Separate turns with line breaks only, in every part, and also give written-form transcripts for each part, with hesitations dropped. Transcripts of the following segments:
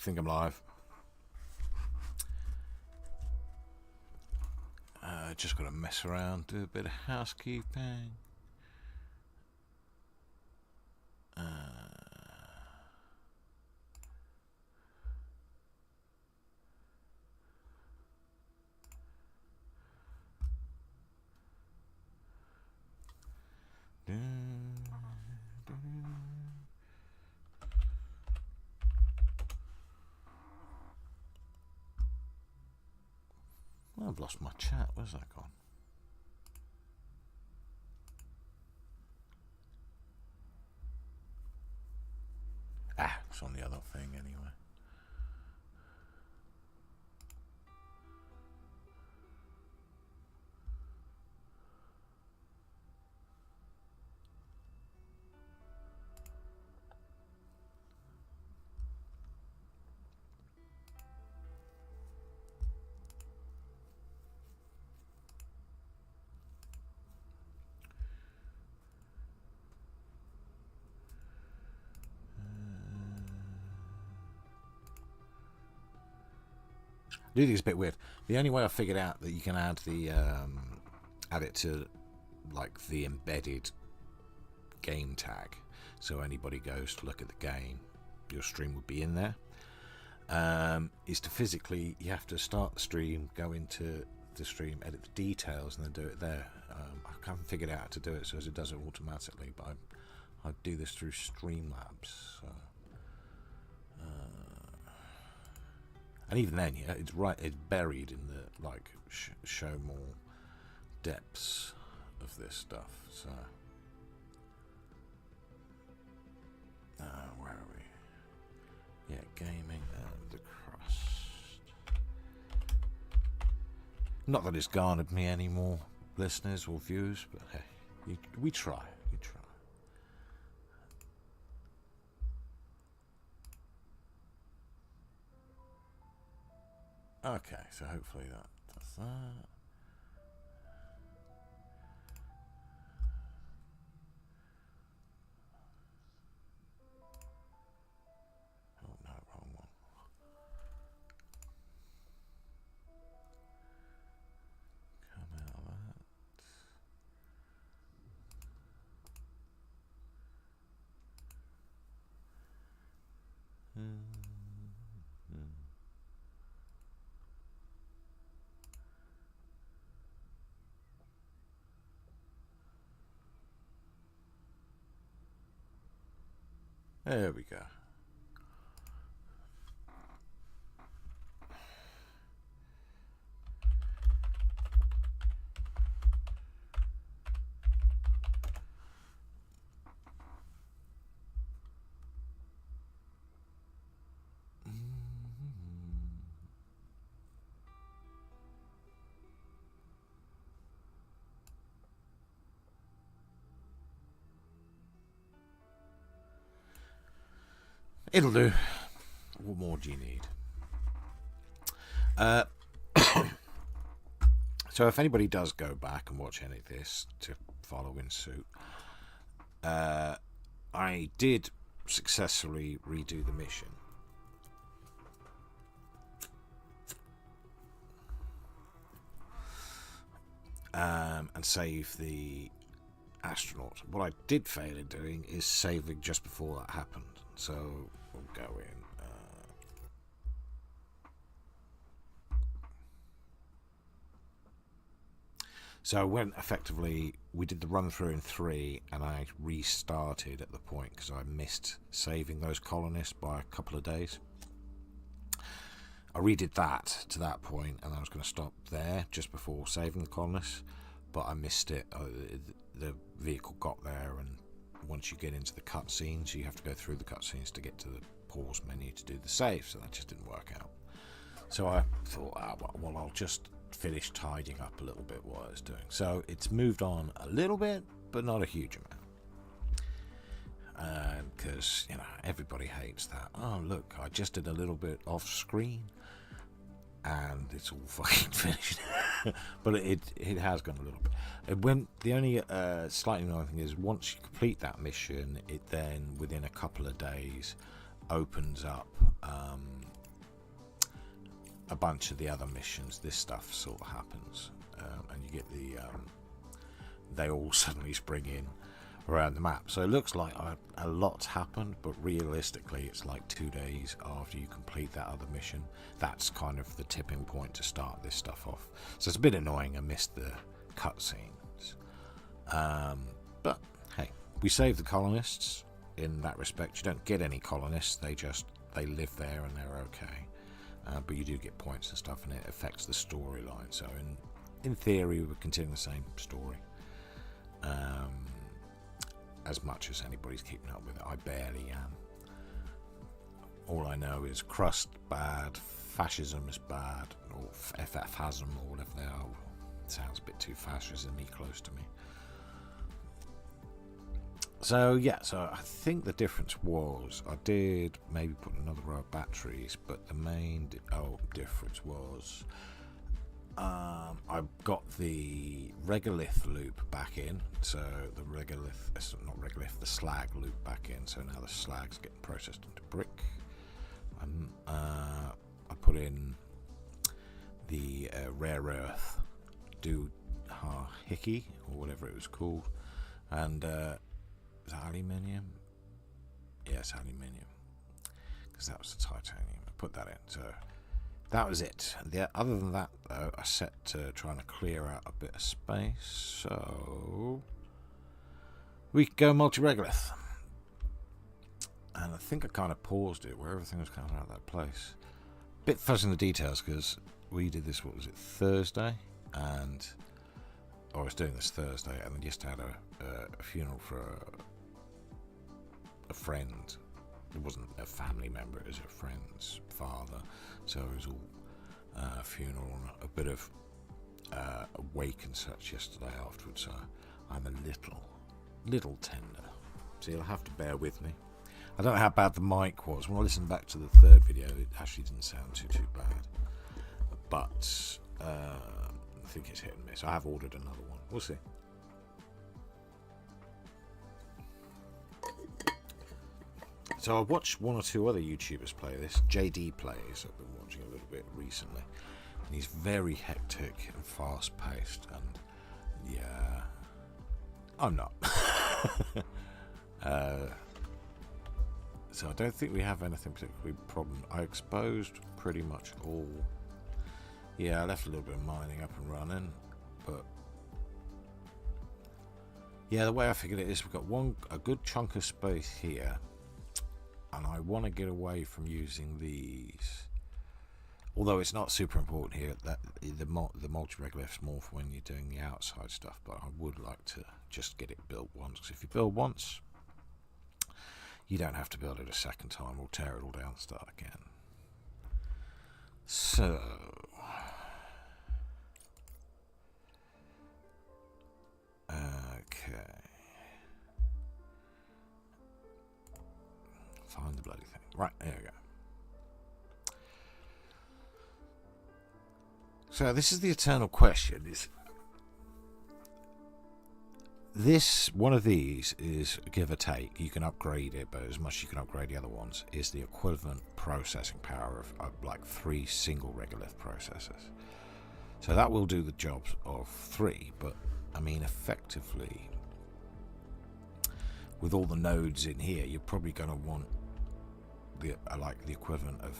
think I'm live. Just got to mess around, do a bit of housekeeping. I've lost my chat. Where's that gone? It's on the other thing anyway. I do think it's a bit weird. The only way I figured out that you can add the add it to like the embedded game tag, so anybody goes to look at the game, your stream would be in there. Is to physically, you have to start the stream, go into the stream, edit the details, and then do it there. I haven't figured out how to do it so as it does it automatically, but I do this through Streamlabs. So. And even then, yeah, it's right. It's buried in the like show more depths of this stuff. So, where are we? Yeah, gaming and the Crust. Not that it's garnered me any more listeners or views, but hey, we try. We try. Okay, so hopefully that does that. Oh no, wrong one. Come out of that. There we go. It'll do. What more do you need? So if anybody does go back and watch any of this to follow in suit, I did successfully redo the mission. And save the astronaut. What I did fail in doing is saving just before that happened. So we'll go in. So when effectively we did the run through in 3, and I restarted at the point because I missed saving those colonists by a couple of days. I redid that to that point, and I was going to stop there just before saving the colonists, but I missed it. The vehicle got there, and once you get into the cutscenes, you have to go through the cutscenes to get to the pause menu to do the save, so that just didn't work out. So I thought, well, I'll just finish tidying up a little bit what I was doing. So it's moved on a little bit, but not a huge amount. Because, you know, everybody hates that. Oh, look, I just did a little bit off screen, and it's all fucking finished. But it has gone a little bit. The only slightly annoying thing is once you complete that mission, it then within a couple of days opens up a bunch of the other missions. This stuff sort of happens, and you get the they all suddenly spring in around the map. So it looks like a lot's happened, but realistically it's like 2 days after you complete that other mission. That's kind of the tipping point to start this stuff off. So it's a bit annoying. I missed the cutscenes, but hey, we save the colonists. In that respect, you don't get any colonists. They live there and they're okay, but you do get points and stuff, and it affects the storyline. So in theory, we're continuing the same story. As much as anybody's keeping up with it, I barely am. All I know is Crust bad, fascism is bad, or FFasm, or whatever they are. Sounds a bit too fascism-y close to me. So yeah, so I think the difference was I did maybe put another row of batteries, but the main difference was I got the regolith loop back in. So the regolith, not regolith, the slag loop back in. So now the slag's getting processed into brick. I put in the rare earth doohickey, or whatever it was called, and is that aluminium? Yes, aluminium, because that was the titanium. I put that in, so that was it. Other than that, though, I set to trying to clear out a bit of space, so we can go Multi Regolith. And I think I kind of paused it where everything was kind of out of that place. Bit fuzzy in the details because we did this, what was it, Thursday? And I was doing this Thursday, and then just had a funeral for a friend. It wasn't a family member, it was a friend's father. So it was all funeral and a bit of a wake and such yesterday afterwards. So I'm a little tender. So you'll have to bear with me. I don't know how bad the mic was. When I listened back to the third video, it actually didn't sound too bad. But I think it's hit and miss. I have ordered another one. We'll see. So I've watched one or two other YouTubers play this. JD plays. I've been watching a little bit recently. And he's very hectic and fast paced. And yeah, I'm not. So I don't think we have anything particularly problem. I exposed pretty much all. Yeah, I left a little bit of mining up and running, but yeah, the way I figured it is we've got a good chunk of space here, and I want to get away from using these. Although it's not super important here, that the multi regolith's more for when you're doing the outside stuff, but I would like to just get it built once, because if you build once, you don't have to build it a second time or tear it all down and start again. So okay, find the bloody thing. Right, there we go. So this is the eternal question: is this one of these is give or take? You can upgrade it, but as much as you can upgrade the other ones, is the equivalent processing power of like 3 single regolith processors. So that will do the job of 3, but I mean, effectively, with all the nodes in here, you're probably going to want the equivalent of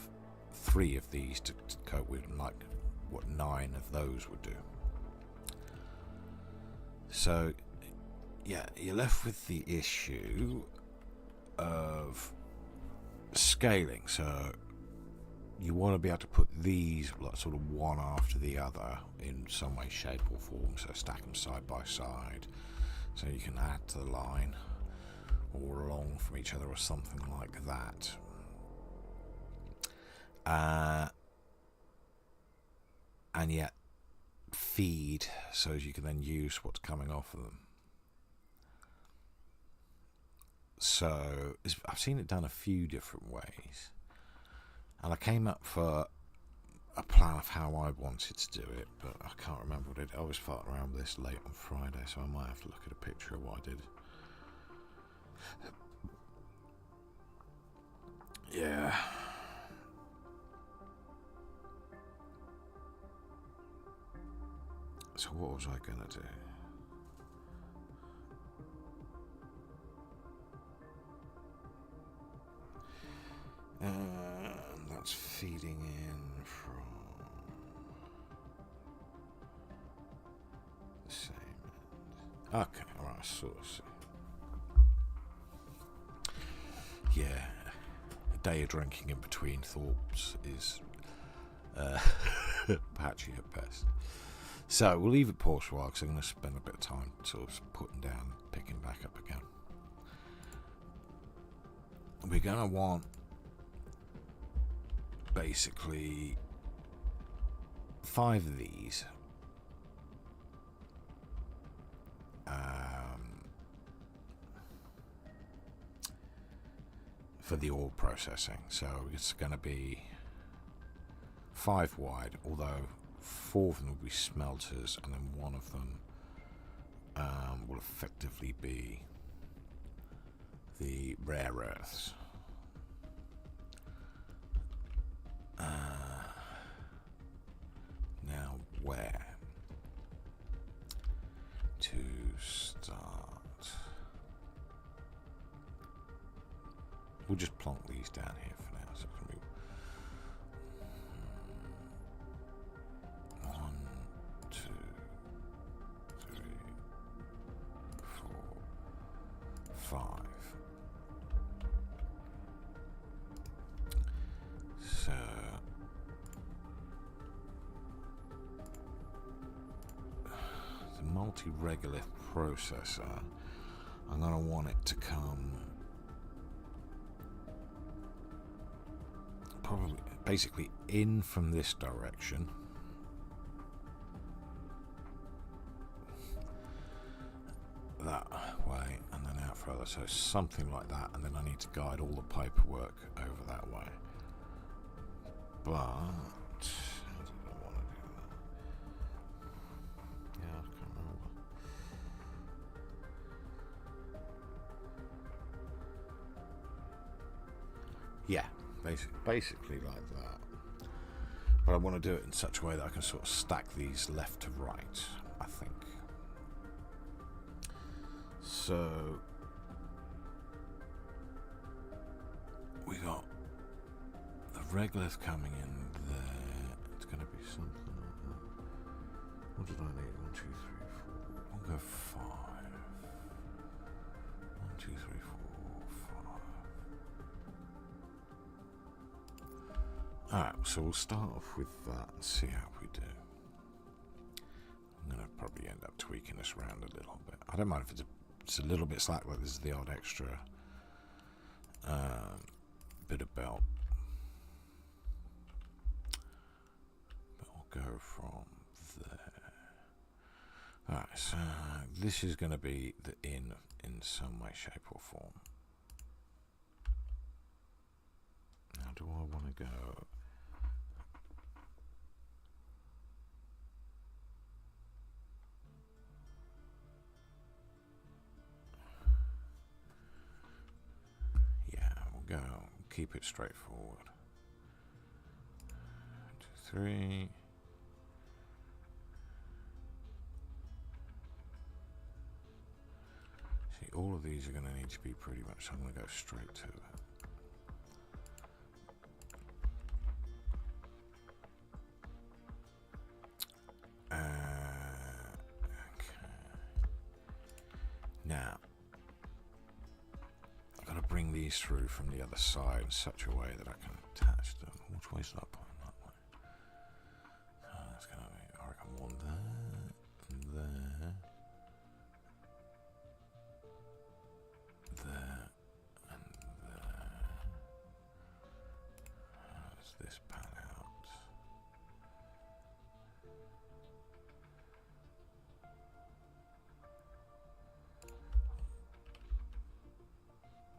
3 of these to cope with, like what 9 of those would do. So yeah, you're left with the issue of scaling. So you want to be able to put these like sort of one after the other in some way, shape or form. So stack them side by side, so you can add to the line or along from each other or something like that. And yet feed so as you can then use what's coming off of them. So I've seen it done a few different ways, and I came up for a plan of how I wanted to do it, but I can't remember what it. I was farting around with this late on Friday, so I might have to look at a picture of what I did. Yeah. So what was I gonna do? That's feeding in from the same end. Okay, alright, I sort of see. Yeah, a day of drinking in between thoughts is patchy at best. So we'll leave it paused for a while because I'm going to spend a bit of time sort of putting down, picking back up again. We're going to want basically 5 of these. For the ore processing, so it's going to be 5 wide, although 4 of them will be smelters, and then 1 of them will effectively be the rare earths. Now, where to start? We'll just plonk these down here for now. So it's going to be 1, 2, 3, 4, 5. So the Multi Regolith processor, I'm going to want it to come probably basically in from this direction, that way, and then out further, so something like that, and then I need to guide all the paperwork over that way. But how did I want to do that? Yeah, I can't remember. Yeah, basically like that. But I want to do it in such a way that I can sort of stack these left to right, I think. So we got the regolith coming in there. It's going to be something like that. What did I need? 1, 2, 3, 4. I'll go 5. 1, 2, 3, 4, 5. Alright, so we'll start off with that and see how we do. I'm going to probably end up tweaking this around a little bit. I don't mind if it's a little bit slack, like there's the odd extra bit of belt. But we'll go from there. Alright, so this is going to be the in some way, shape or form. Now do I want to go... Go, keep it straightforward. 1, 2, 3. See, all of these are going to need to be pretty much, so I'm going to go straight to it. Okay. Now, bring these through from the other side in such a way that I can attach them. Which way is that point? That way. So that's going to be, I reckon, 1 there, and there, there, and there. How does this pan out?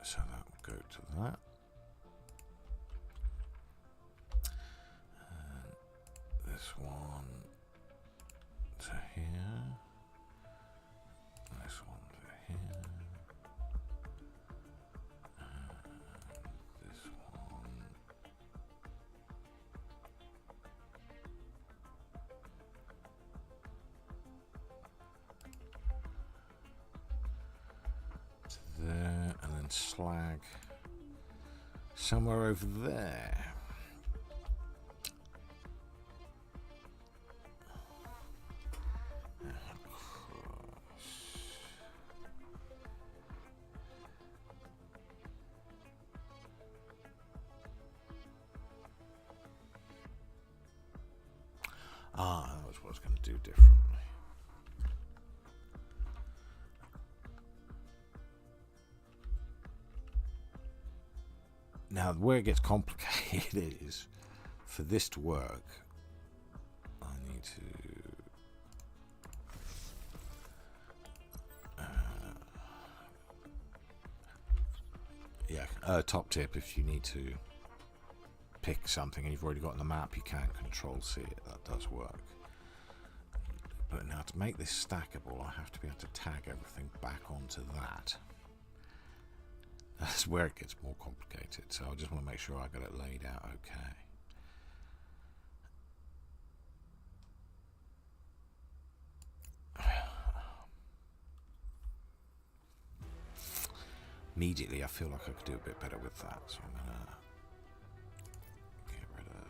So that will go to that. And this one to here. And this one to here. And this one and slag somewhere over there. That was what I was going to do differently. Now, where it gets complicated is, for this to work, I need to... top tip, if you need to pick something and you've already got on the map, you can Control-C it. That does work. But now, to make this stackable, I have to be able to tag everything back onto that. That's where it gets more complicated, so I just want to make sure I got it laid out okay. Immediately, I feel like I could do a bit better with that, so I'm going to get rid of that.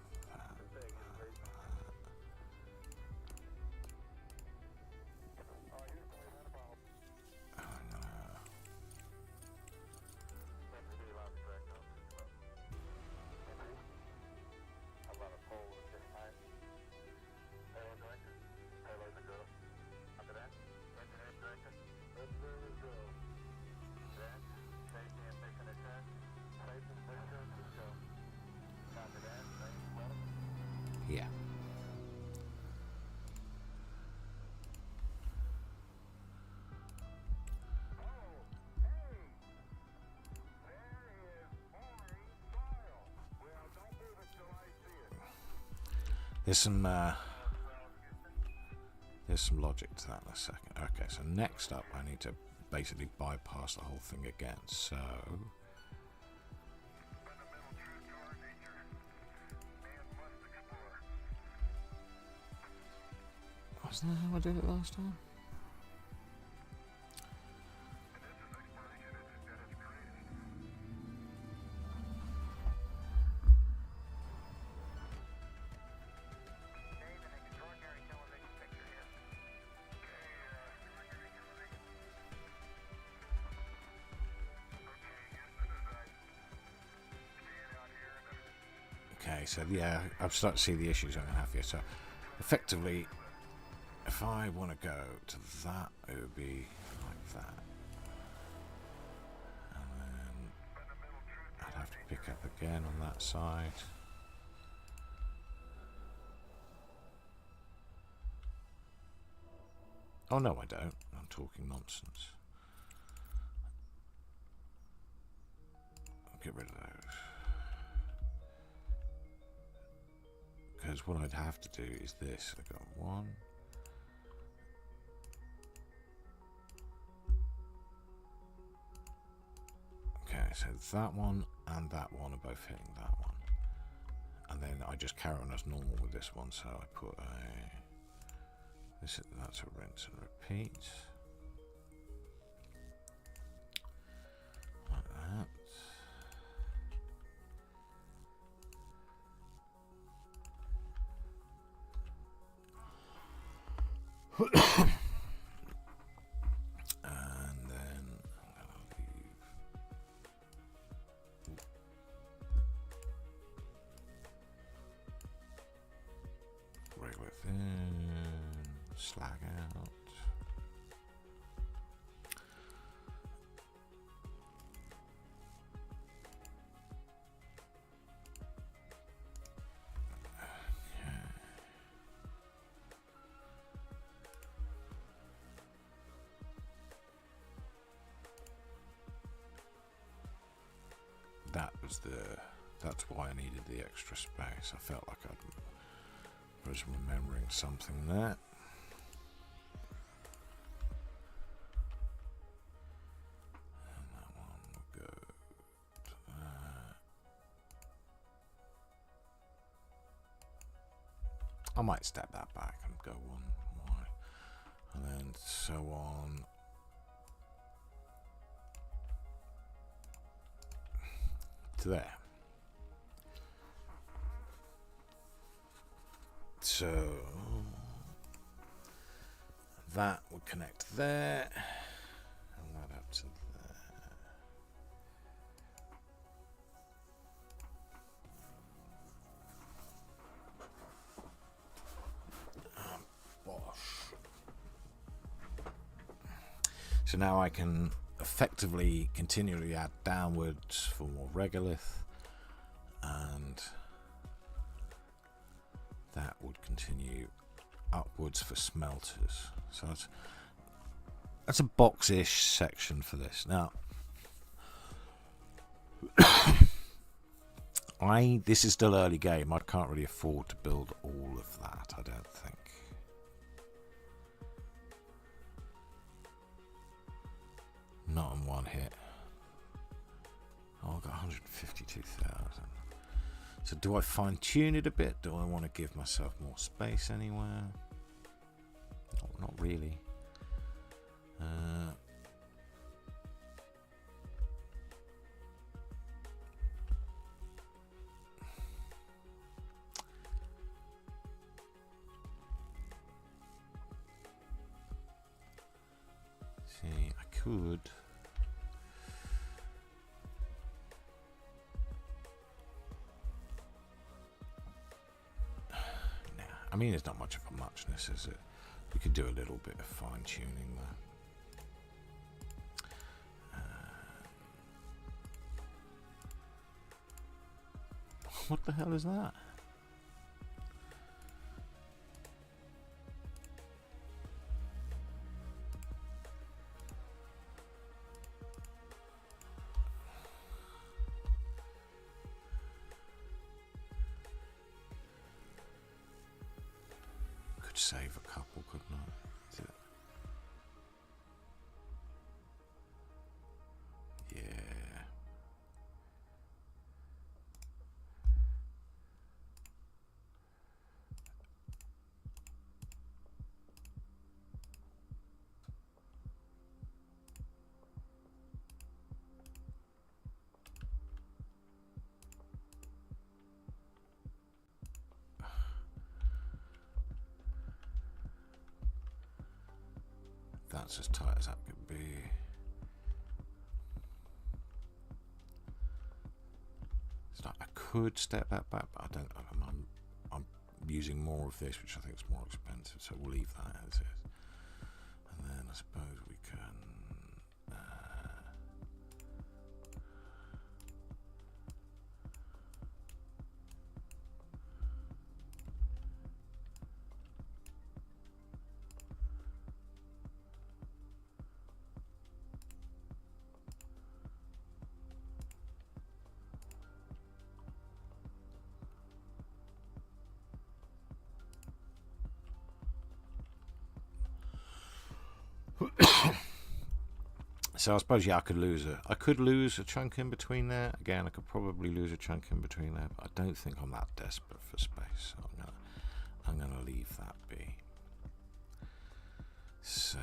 Yeah. There's some logic to that in a second. Okay, so next up I need to basically bypass the whole thing again. So wasn't that how I did it last time? Okay, so yeah, I've started to see the issues I'm going to have here. So effectively, if I want to go to that, it would be like that. And then I'd have to pick up again on that side. Oh no, I don't. I'm talking nonsense. I'll get rid of those. Because what I'd have to do is this. I've got one. Okay, so that one and that one are both hitting that one. And then I just carry on as normal with this one. So I put that's a rinse and repeat. Like that. And then I'm going to leave Regolith in, slag out. That's why I needed the extra space. I felt like I was remembering something there. And that one will go to that. I might step that back and go one more. And then so on. to there. So that would connect there, and that up to there. Bosh. So now I can effectively continually add downwards for more regolith, and that would continue upwards for smelters. So that's a box-ish section for this. Now, this is still early game. I can't really afford to build all of that, I don't think. Not in one hit. Oh, I've got 152,000. So do I fine-tune it a bit? Do I want to give myself more space anywhere? Not really. See, I could. I mean, it's not much of a muchness, is it? We could do a little bit of fine-tuning there. What the hell is that? Could save a couple, couldn't I? Is it? Yeah. That's as tight as that could be. It's like I could step that back, but I don't. I'm using more of this, which I think is more expensive, so we'll leave that as is. And then I suppose we can. So I suppose, yeah, I could lose a chunk in between there. Again, I could probably lose a chunk in between there, but I don't think I'm that desperate for space. So I'm gonna leave that be. So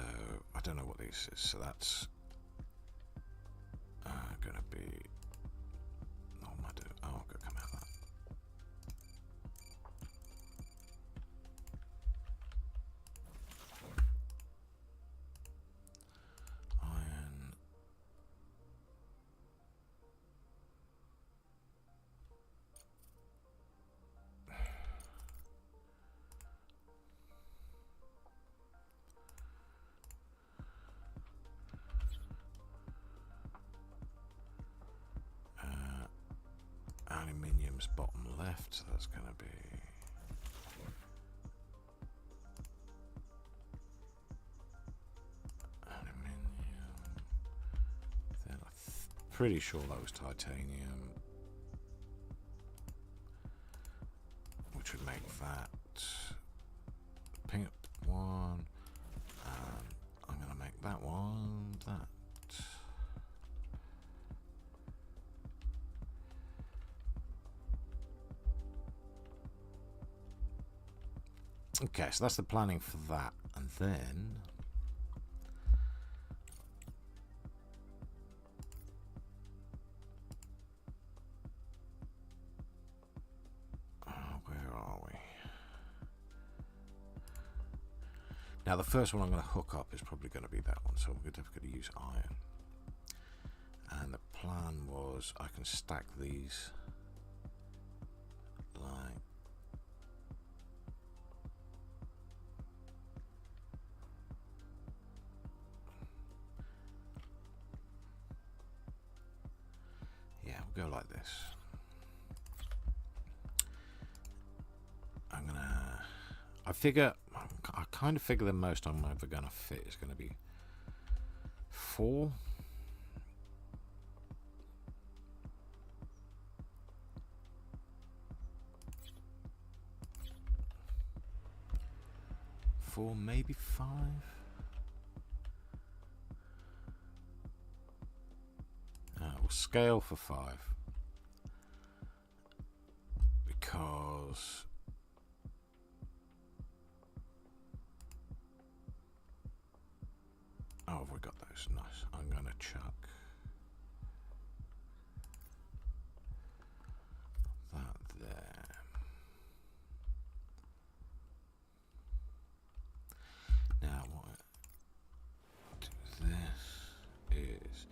I don't know what this is. So that's gonna be. What am I doing? Oh, I'm gonna come out of that. Aluminium's bottom left, so that's going to be aluminium. Then I'm pretty sure that was titanium, which would make that pink one, and I'm going to make that one that. Okay, so that's the planning for that, and then Now the first one I'm going to hook up is probably going to be that one, so we're definitely going to use iron. And the plan was I can stack these like we'll go like this. I kind of figure the most I'm ever going to fit is going to be 4. Maybe 5. We'll scale for 5 because have we got those? Nice. I'm gonna chuck that there. Now what this is,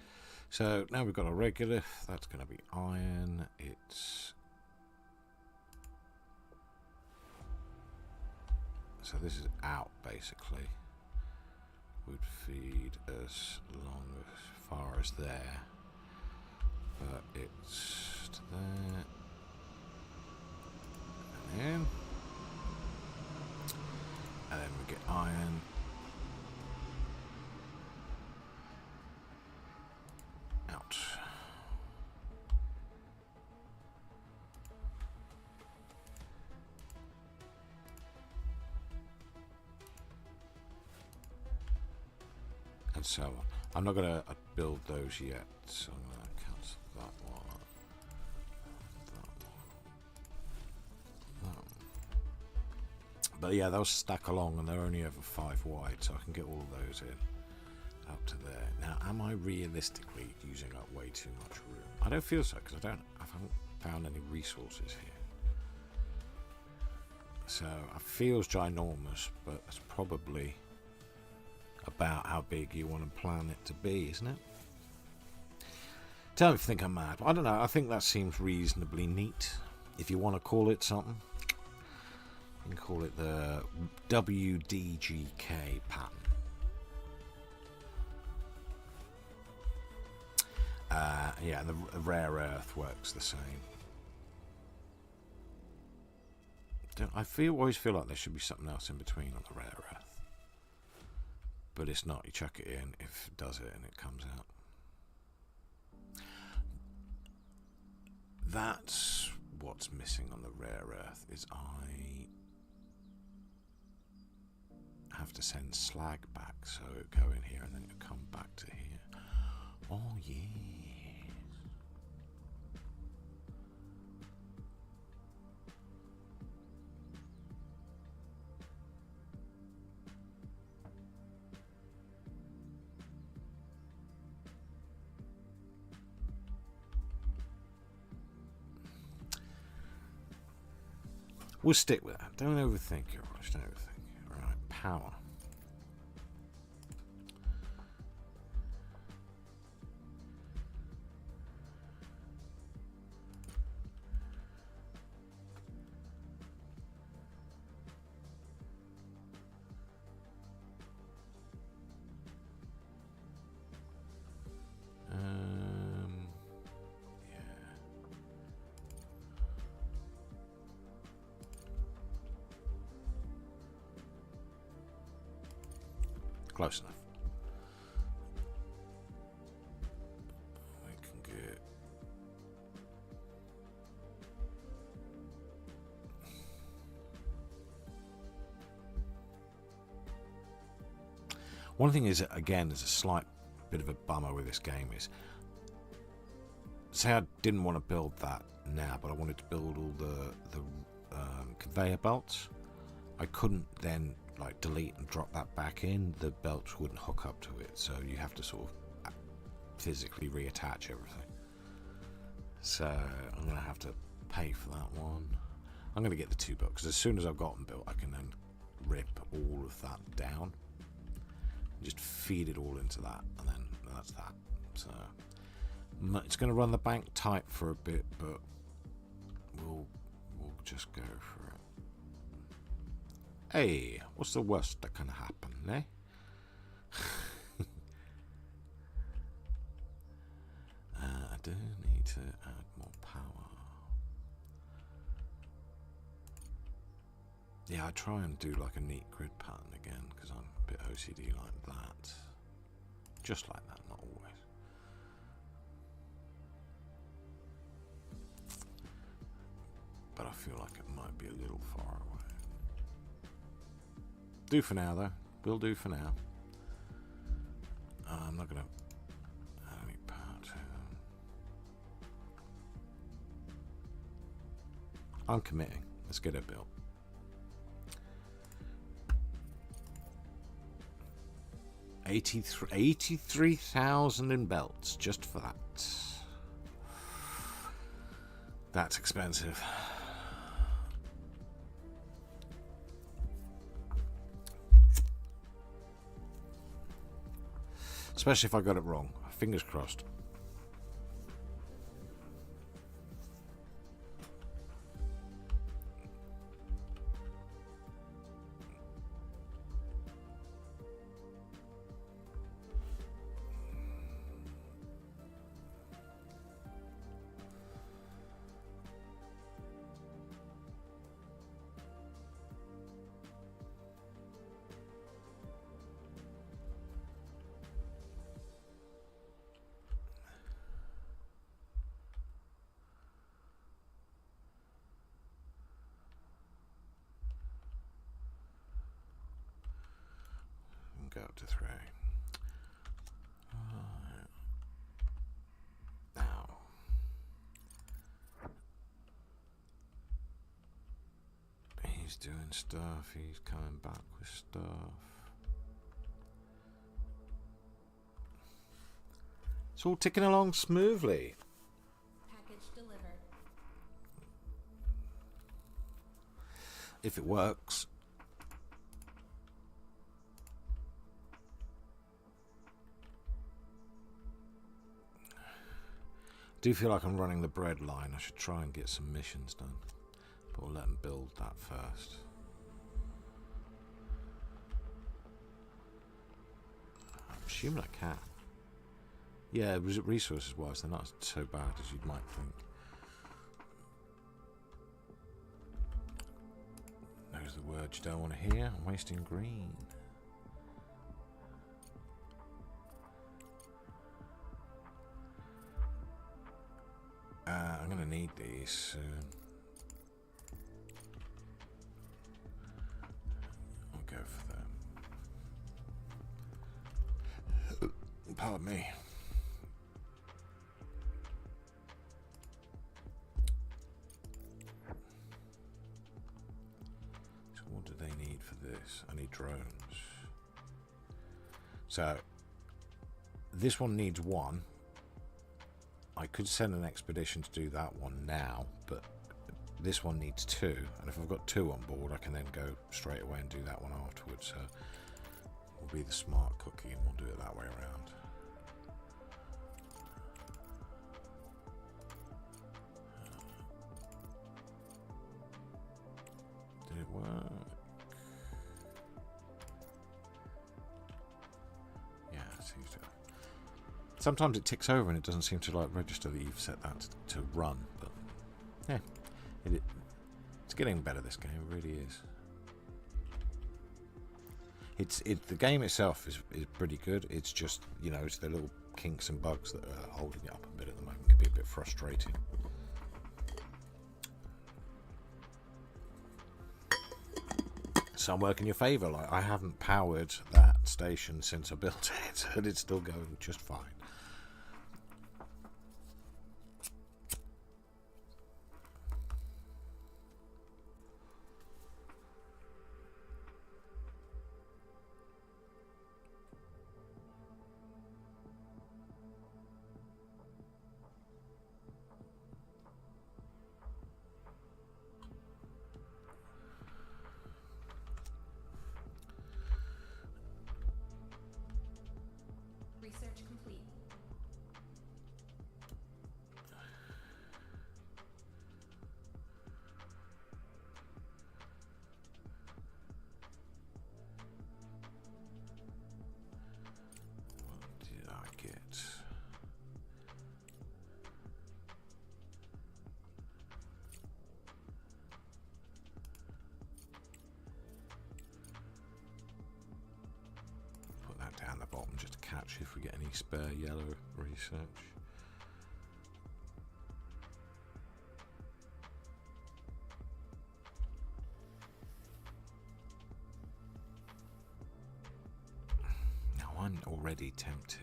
so now we've got a regolith. That's going to be iron. So this is out basically. Would feed as far as there, but it's to there and in, and then we get iron. Out. And so on. I'm not going to build those yet, so I'm going to cancel that one. That one. But yeah, they'll stack along and they're only over 5 wide, so I can get all of those in up to there. Now, am I realistically using up way too much room? I don't feel so, because I haven't found any resources here. So it feels ginormous, but it's probably about how big you want to plan it to be, isn't it? Tell me if you think I'm mad. I don't know. I think that seems reasonably neat. If you want to call it something, you can call it the WDGK pattern. Yeah, and the rare earth works the same. I always feel like there should be something else in between on the rare earth. But it's not. You chuck it in, if it does it, and it comes out. That's what's missing on the rare earth, is I have to send slag back, so it go in here and then it come back to here. Oh yes. We'll stick with that. Don't overthink it, Rush. Don't overthink it. Right, power. Close enough. We can get one thing is, again, there's a slight bit of a bummer with this game is, say I didn't want to build that now, but I wanted to build all the conveyor belts. I couldn't then like delete and drop that back in. The belts wouldn't hook up to it, so you have to sort of physically reattach everything. So I'm going to have to pay for that one. I'm going to get the 2 built, because as soon as I've got them built, I can then rip all of that down Just feed it all into that, and then that's that. So it's going to run the bank tight for a bit, but we'll just go for it. Hey, what's the worst that can happen, eh? I do need to add more power. Yeah, I try and do like a neat grid pattern again because I'm a bit OCD like that. Just like that, not always. But I feel like it might be a little far away. Do for now though. Will do for now. I'm not going to add any power to them. I'm committing. Let's get it built. 83,000 in belts just for that. That's expensive. Especially if I got it wrong. Fingers crossed. Go up to 3. Now. He's doing stuff. He's coming back with stuff. It's all ticking along smoothly.
Package delivered.
If it works. I do feel like I'm running the bread line. I should try and get some missions done. But we'll let them build that first. I'm assuming I can. Yeah, resources wise, they're not so bad as you might think. Those are the words you don't want to hear. I'm wasting green. I'm going to need these soon. I'll go for them. Pardon me. So what do they need for this? I need drones. So this one needs 1. I could send an expedition to do that one now, but this one needs 2, and if I've got 2 on board I can then go straight away and do that one afterwards. So we'll be the smart cookie and we'll do it that way around. Did it work? Yeah, it seems to. Sometimes it ticks over and it doesn't seem to like register that you've set that to run, but yeah, it's getting better. This game, it really is. The game itself is pretty good. It's just, you know, it's the little kinks and bugs that are holding it up a bit at the moment. It can be a bit frustrating. Some work in your favour. Like I haven't powered that station since I built it, and it's still going just fine. research if we get any spare yellow research. Now I'm already tempted.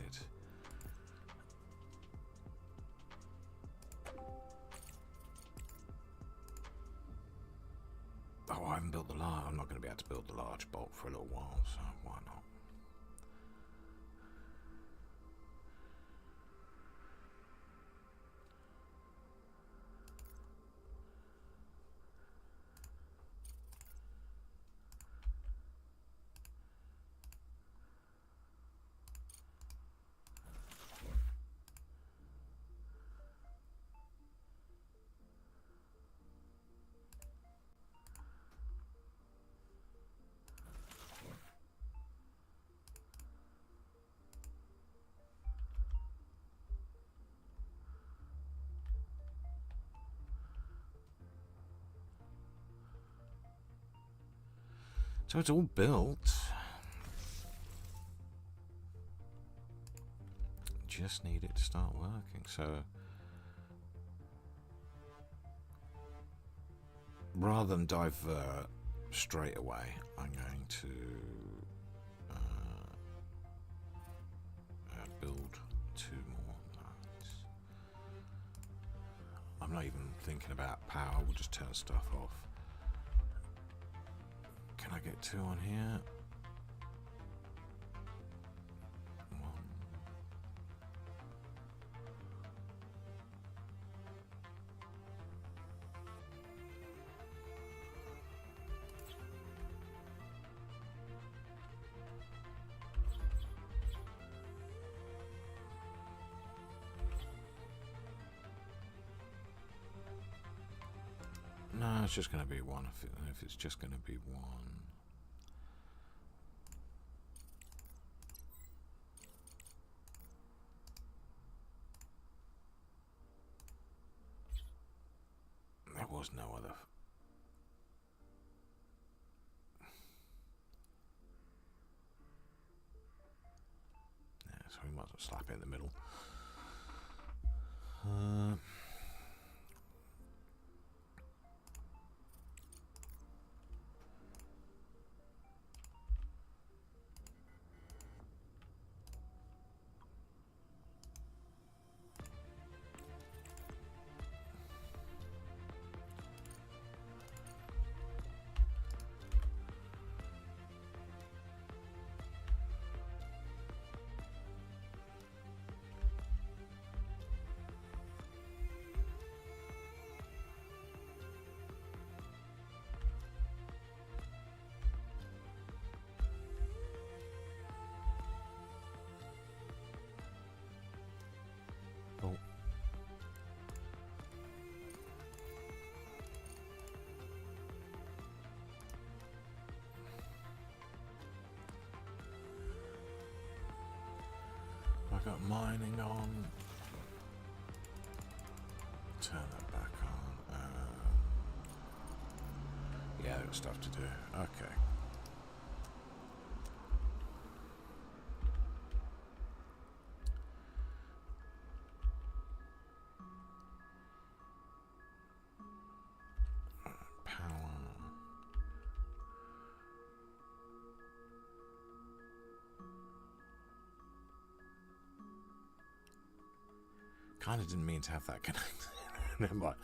Oh, I haven't built the large. I'm not going to be able to build the large bolt for a little while, so why not? So it's all built. Just need it to start working. So rather than divert straight away, I'm going to build 2 more lights. I'm not even thinking about power. We'll just turn stuff off. Can I get 2 on here? 1. No, it's just going to be 1 if it's just going to be 1. There was no other. Yeah, so we might as well slap it in the middle. Oh. I got mining on. Turn that back on. Yeah, I've got stuff to do. Okay. Kind of didn't mean to have that connected. Never mind.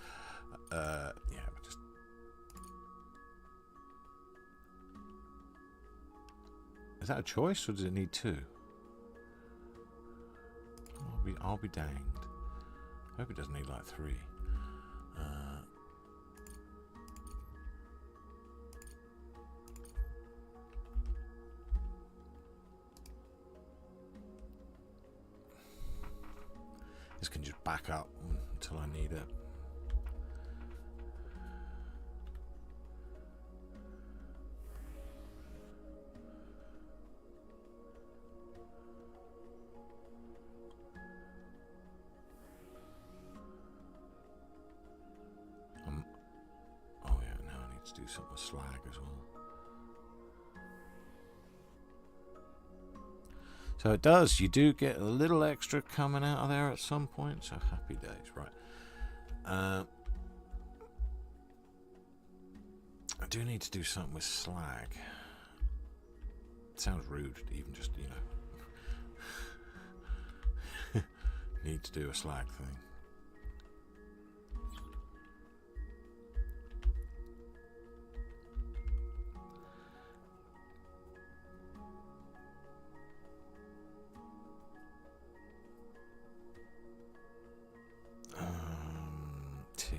Yeah, but just. Is that a choice, or does it need 2? I'll be danged. Hope it doesn't need like 3. This can just back up until I need it. Oh yeah, now I need to do something with slag as well. So it does. You do get a little extra coming out of there at some point. So happy days, right? I do need to do something with slag. It sounds rude, even just, you know. Need to do a slag thing. T.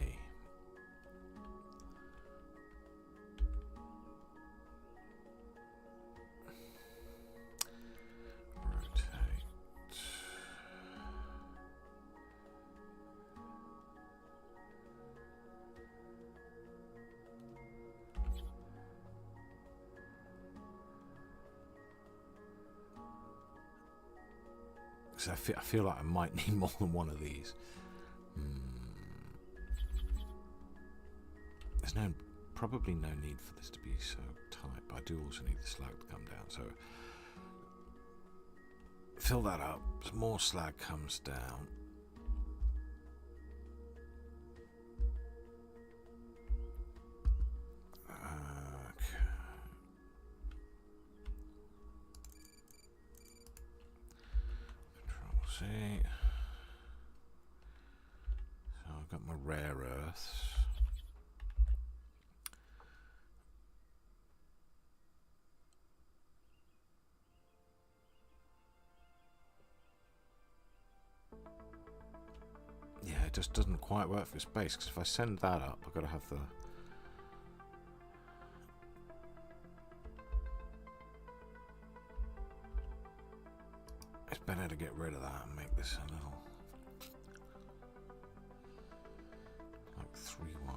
Rotate. So I feel like I might need more than one of these. There's probably no need for this to be so tight, but I do also need the slag to come down. So fill that up. Some more slag comes down. Okay. Control C. So I've got my rare earths. Yeah, it just doesn't quite work for space, because if I send that up, I've got to have the... It's better to get rid of that and make this a little... like 3 wide.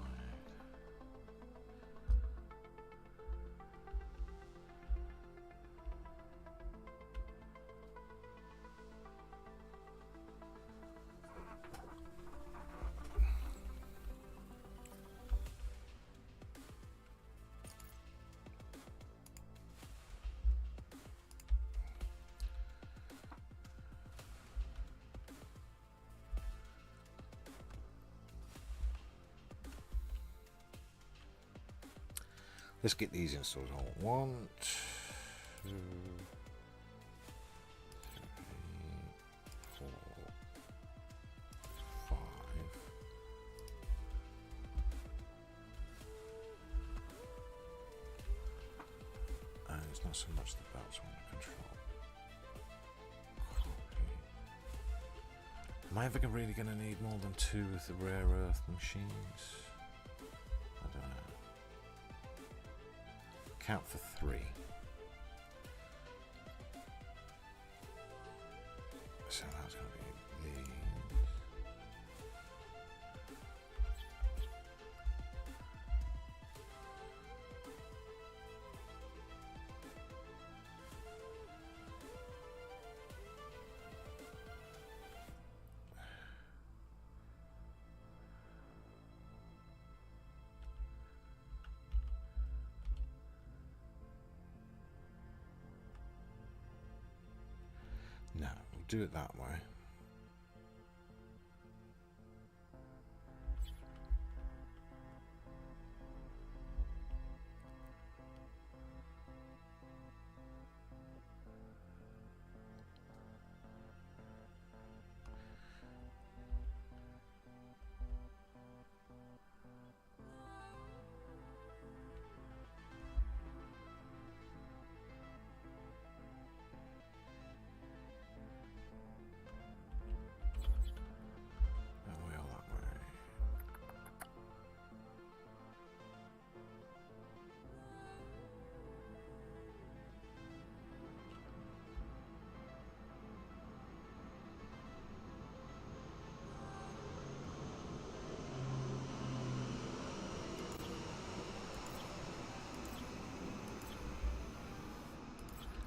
Let's get these installed on 1, 2, 3, 4, 5. And it's not so much the belts I want to control. Copy. Am I ever really going to need more than 2 of the rare earth machines? I don't know. Count for 3. So that's going to be these. No, we'll do it that way.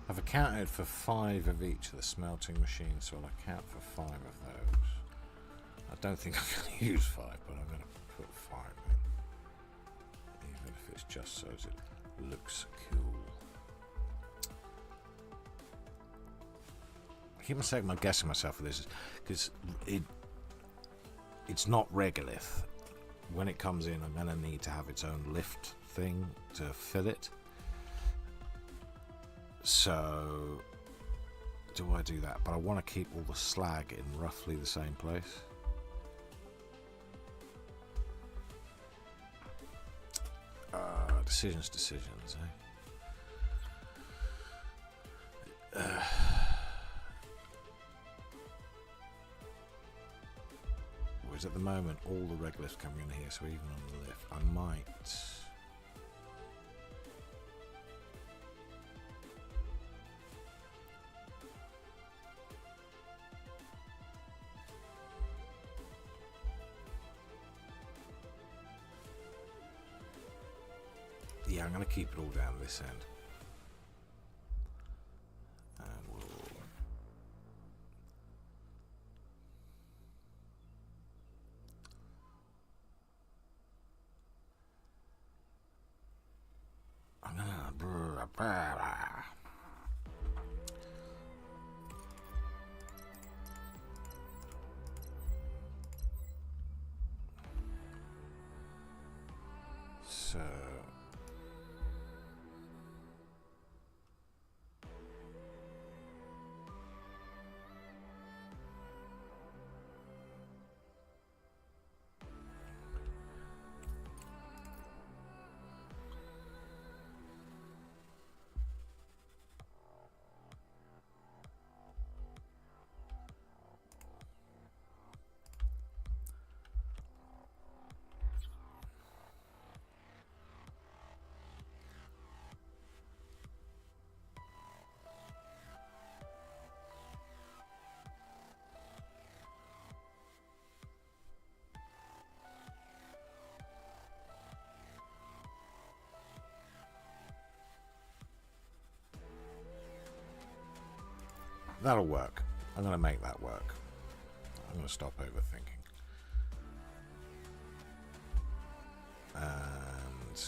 I've accounted for 5 of each of the smelting machines, so I'll account for 5 of those. I don't think I'm going to use 5, but I'm going to put 5 in. Even if it's just so as it looks cool. keep mistaking, I'm guessing myself with this because it's not regolith. When it comes in, I'm going to need to have its own lift thing to fill it. So, do I do that? But I want to keep all the slag in roughly the same place. Decisions, eh? Whereas at the moment, all the regoliths coming in here, so even on the lift, I might... Yeah, I'm going to keep it all down this end. And we'll... I'm going to... So... That'll work. I'm going to make that work. I'm going to stop overthinking. And...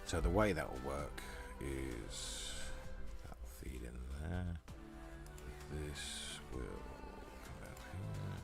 so the way that will work is... that'll feed in there. This will come out here.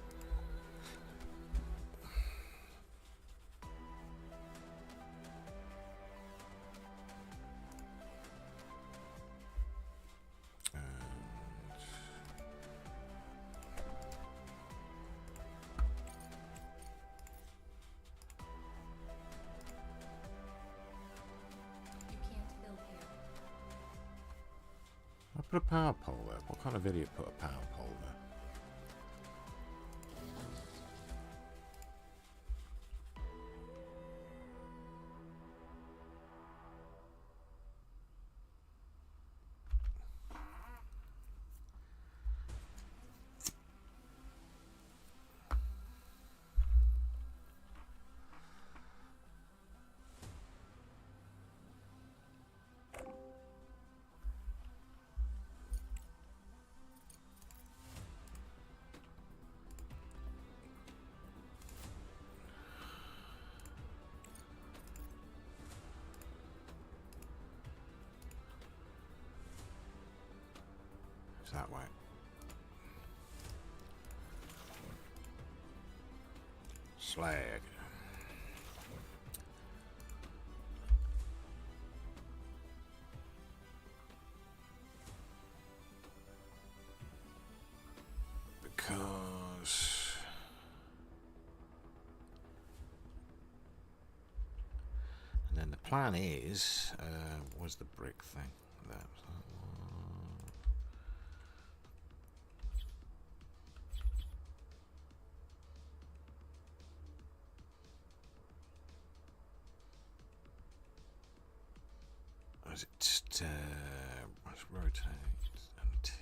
Put a power pole there. What kind of idiot put a power pole there? That way. Slag. Because and then the plan is where's the brick thing? That's that one. Is it let's rotate and T.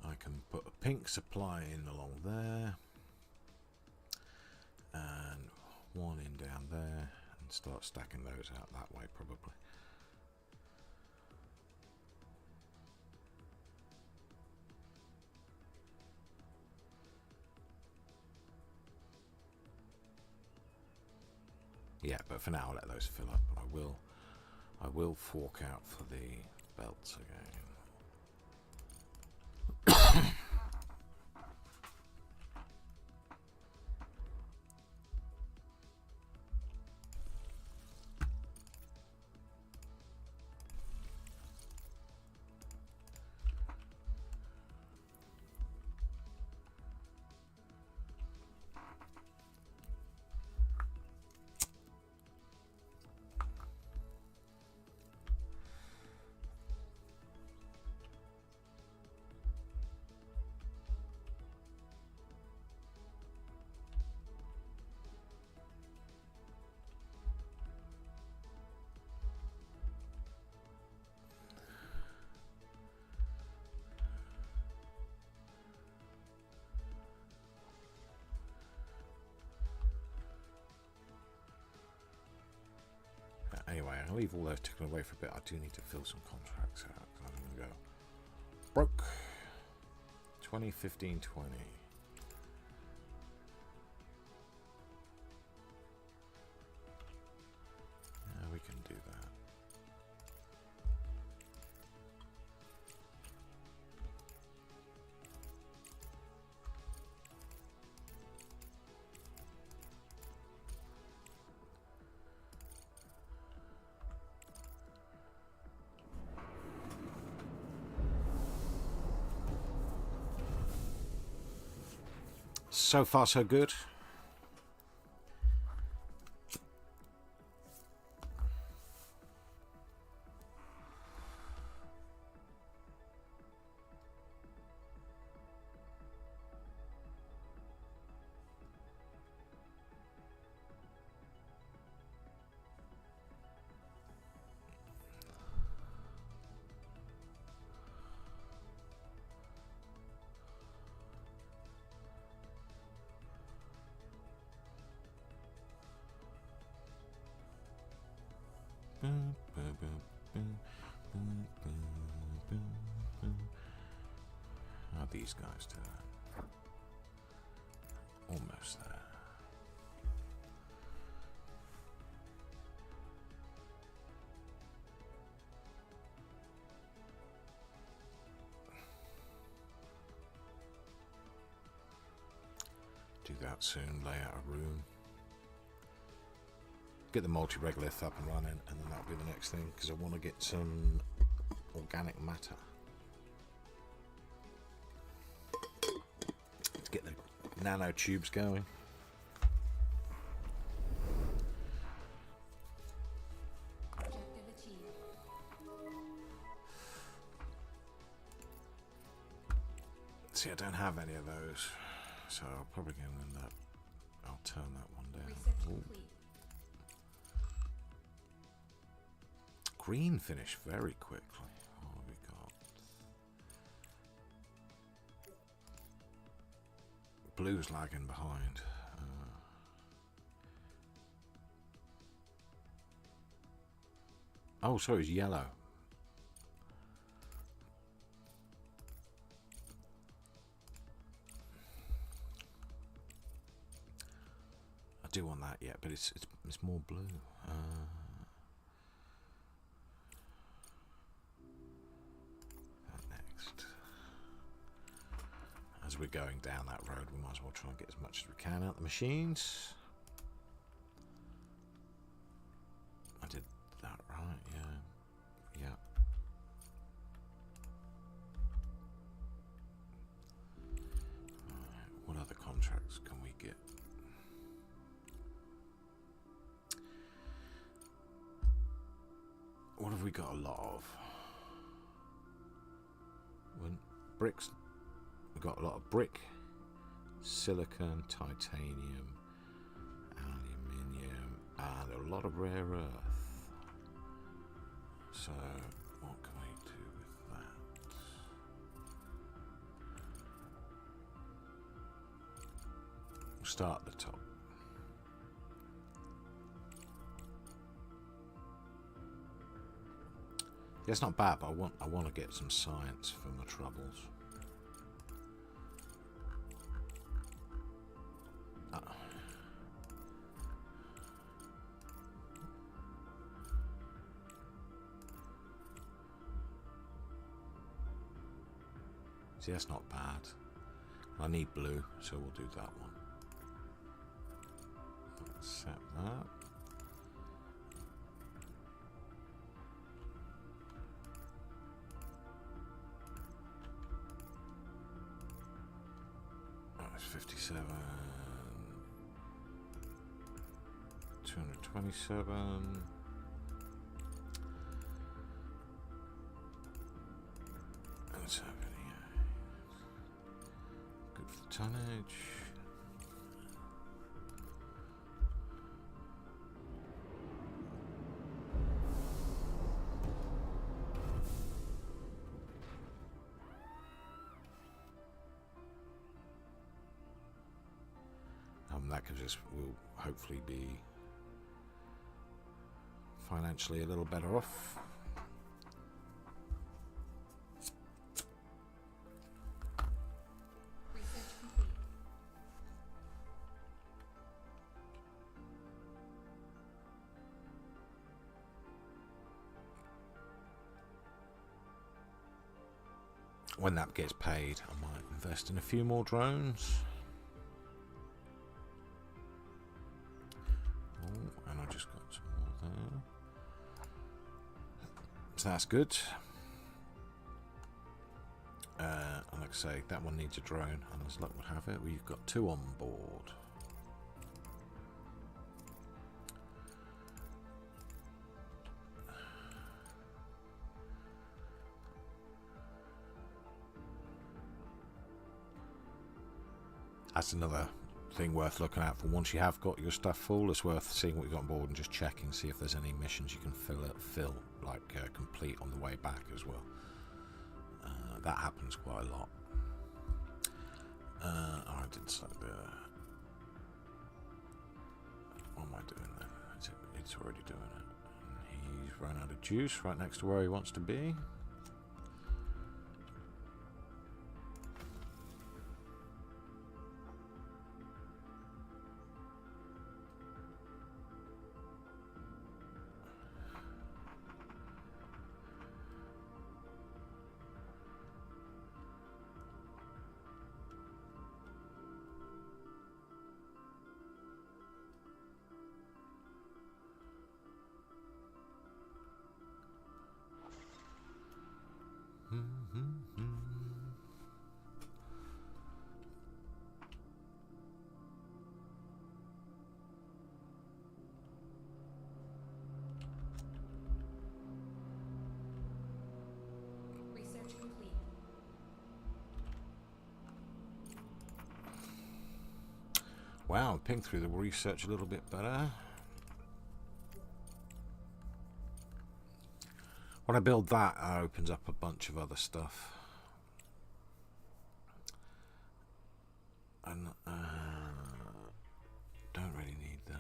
I can put a pink supply in along there and one in down there and start stacking those out that way probably. Yeah, but for now I'll let those fill up. I will I will fork out for the belts again. Anyway, I'll leave all those ticking away for a bit. I do need to fill some contracts out. I'm going to go broke 2015-20. Yeah, we can do that. So far, so good. How are these guys doing? Almost there. Do that soon, lay out a room. Get the Multi Regolith up and running, and then that'll be the next thing, because I want to get some organic matter. To get the nanotubes going.
Objective achieved.
See, I don't have any of those, so I'll probably going to end up. I'll turn that one down.
Research
Ooh.
complete.
Green finished very quickly. What have we got? Blue's lagging behind. Oh, sorry, it's yellow. I do want that yet, but it's more blue. Next, as we're going down that road, we might as well try and get as much as we can out the machines. I did that right, yeah, yeah. Right, what other contracts can we get? What have we got a lot of? Bricks. We've got a lot of brick, silicon, titanium, aluminium, and a lot of rare earth. So, what can we do with that? We'll start at the top. Yeah, it's not bad, but I want to get some science for my troubles. See, that's not bad. I need blue, so we'll do that one. Accept that. That's 57. 227. That's happening. Good for the tonnage. That gives us, will hopefully be financially a little better off.
Research complete.
When that gets paid, I might invest in a few more drones. Oh, and I just got some more there. So that's good. And like I say, that one needs a drone, and as luck would have it, we've got 2 on board. That's another thing worth looking out for. Once you have got your stuff full, it's worth seeing what you've got on board and just checking, see if there's any missions you can complete on the way back as well. That happens quite a lot. I didn't select the... What am I doing then? It's already doing it. And he's run out of juice right next to where he wants to be.
Research complete.
Wow, ping through the research a little bit better. When I build that, it opens up a bunch of other stuff. And don't really need those.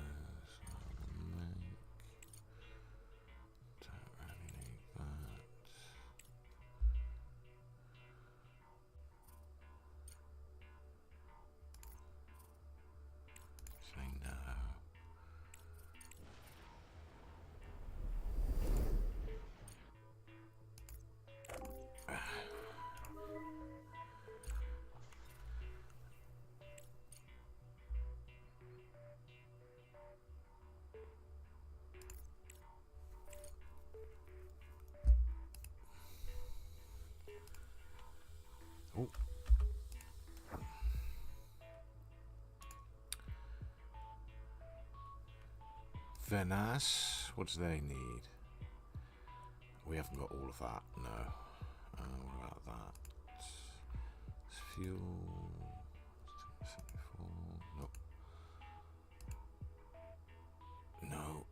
Don't really need that. Say no. Oh. Venice, what do they need? We haven't got all of that, no. What about that? It's fuel. 74. Nope. No.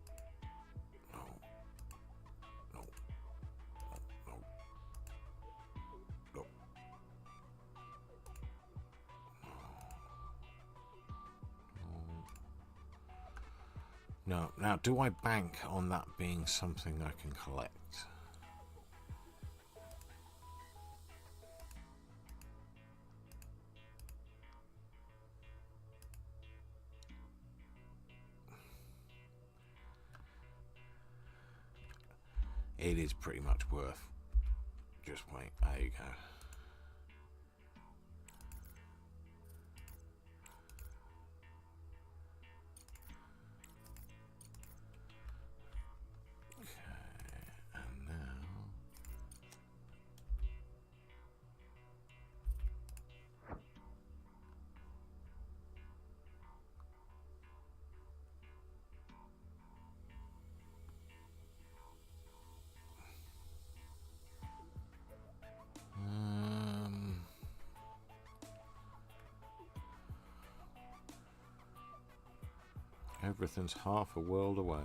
No. No. No. No. No. Now, do I bank on that being something I can collect? It is pretty much worth. Just wait. There you go. Everything's half a world away.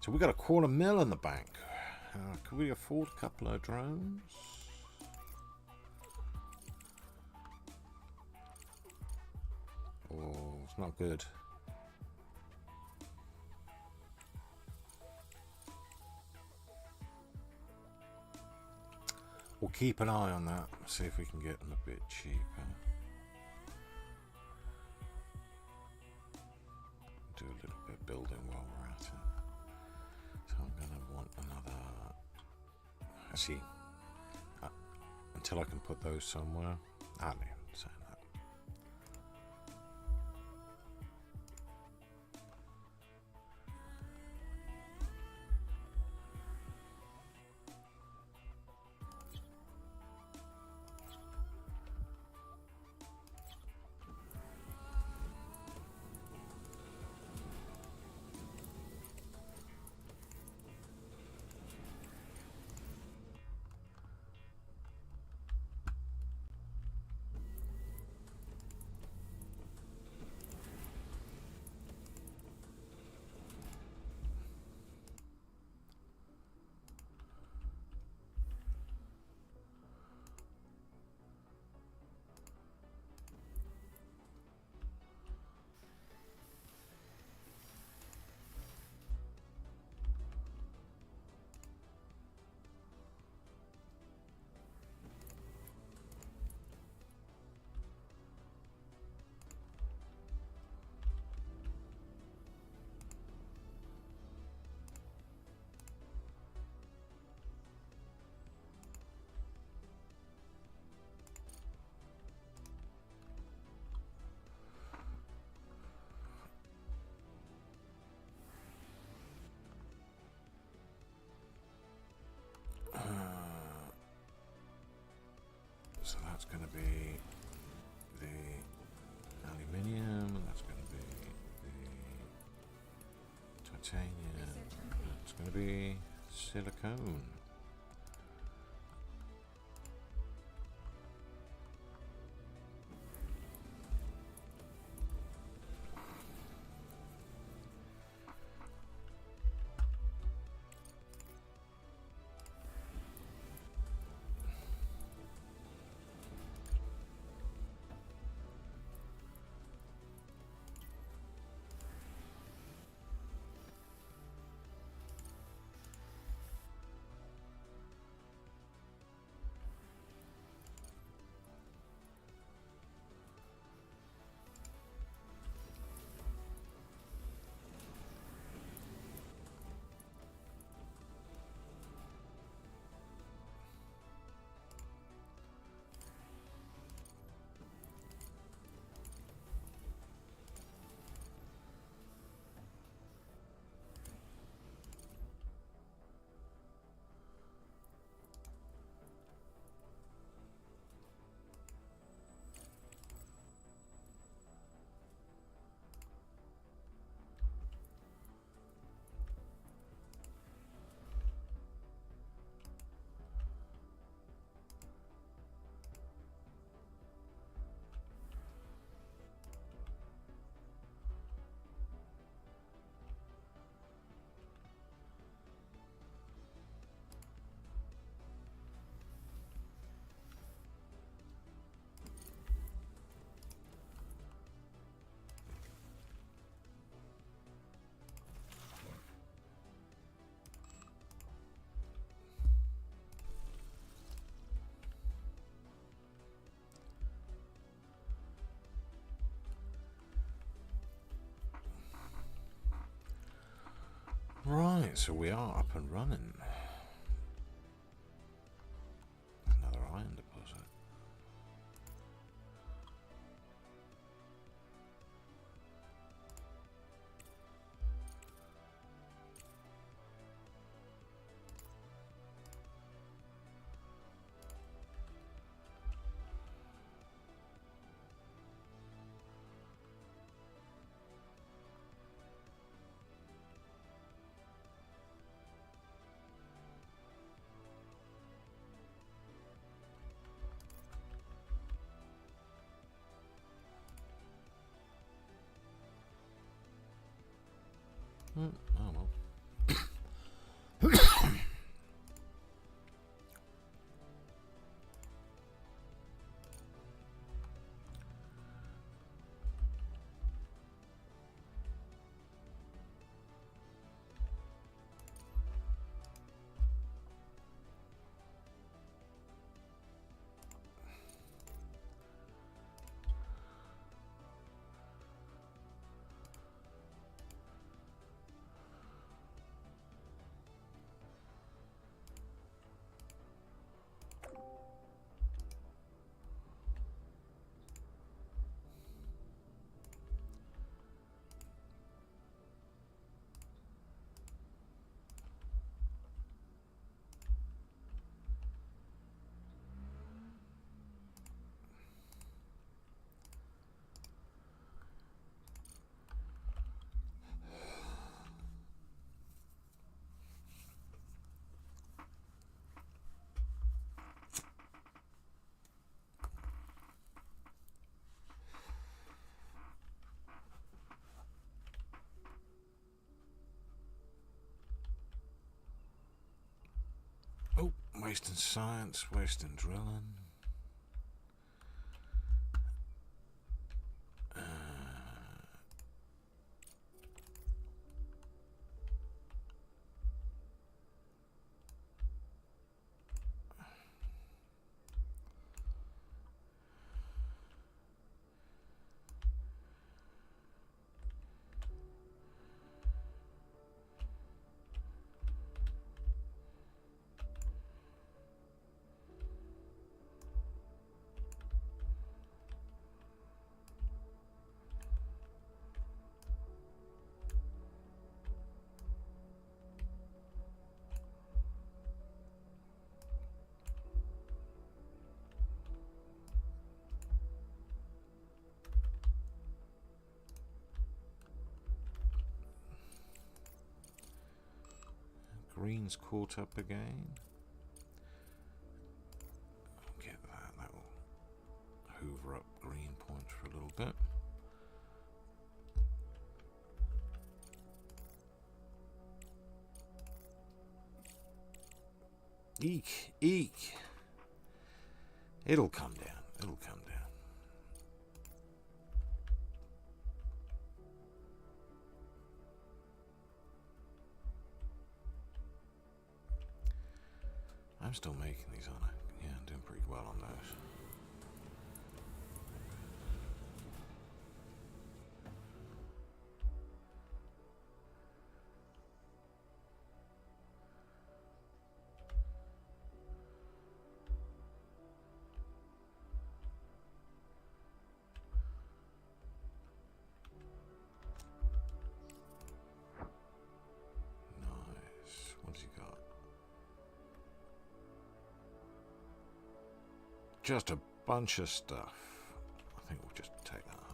So we got $250,000 in the bank. Can we afford a couple of drones? Oh, it's not good. We'll keep an eye on that, see if we can get them a bit cheaper. Do a little bit of building while we're at it. So I'm going to want another... Actually, until I can put those somewhere. I don't even say that. So that's going to be the aluminium, and that's going to be the titanium, it's going to be silicone. Right, so we are up and running. Another iron deposit. Oh well. Oh, wasting science, wasting drilling. Green's caught up again. Get that. That will hoover up green points for a little bit. Eek, eek. It'll come down. It'll come down. I'm still making these, aren't I? Yeah, I'm doing pretty well on those. Nice. What's he got? Just a bunch of stuff. I think we'll just take that home.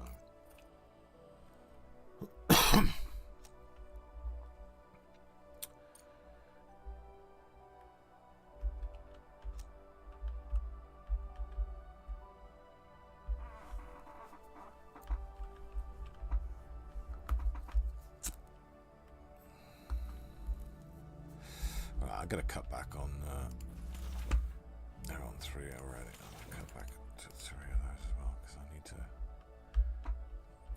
Right, I got to cut back on. They're on 3 already. Cut back to 3 of those as well because I need to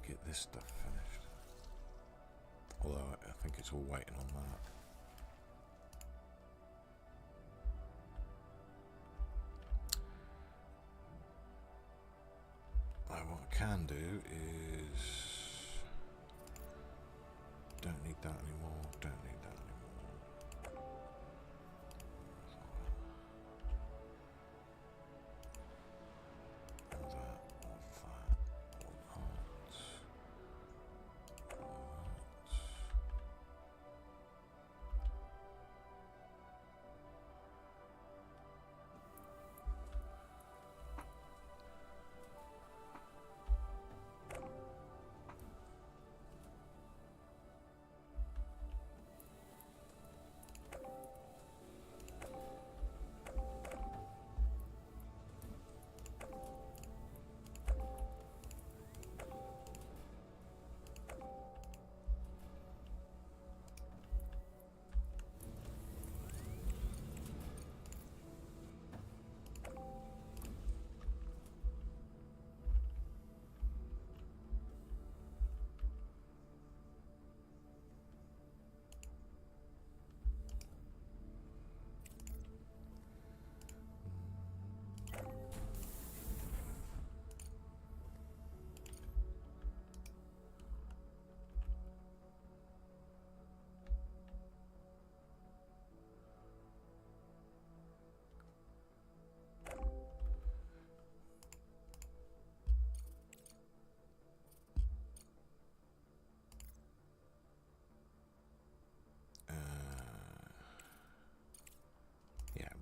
get this stuff finished. Although I think it's all waiting on that. What I can do is don't need that anymore. Don't need that anymore.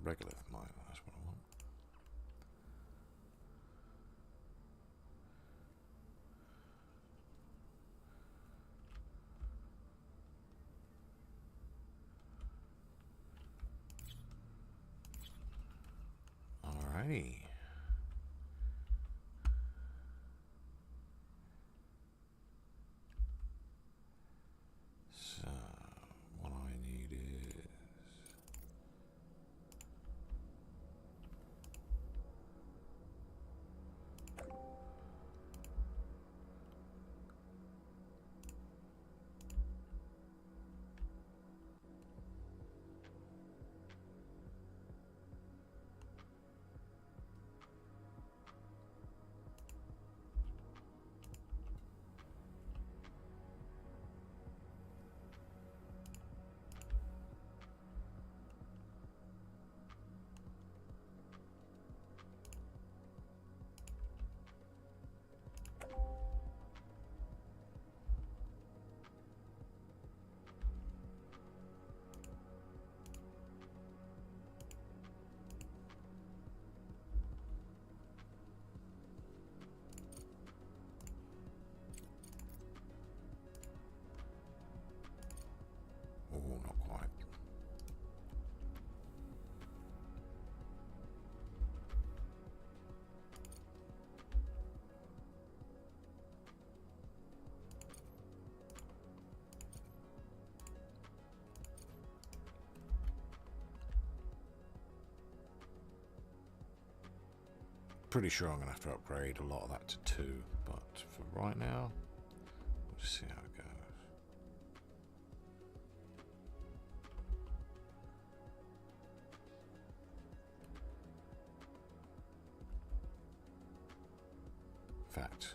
Regolith mine, that's what I want. Alrighty. So, what I need is... Oh, not quite. Pretty sure I'm going to have to upgrade a lot of that to 2, but for right now, we'll just see how it goes. In fact,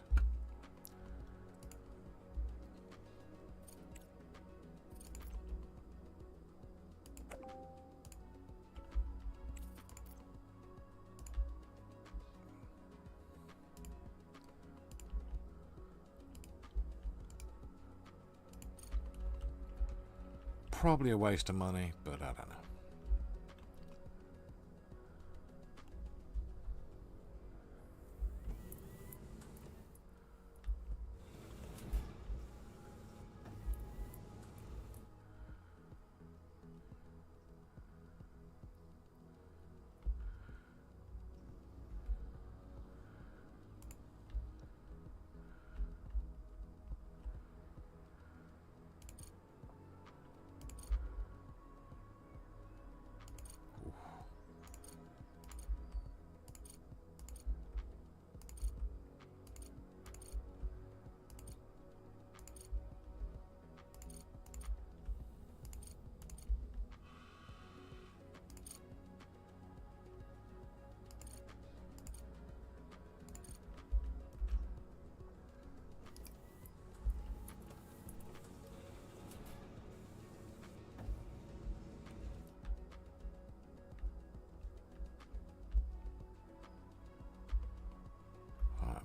probably a waste of money, but I don't know.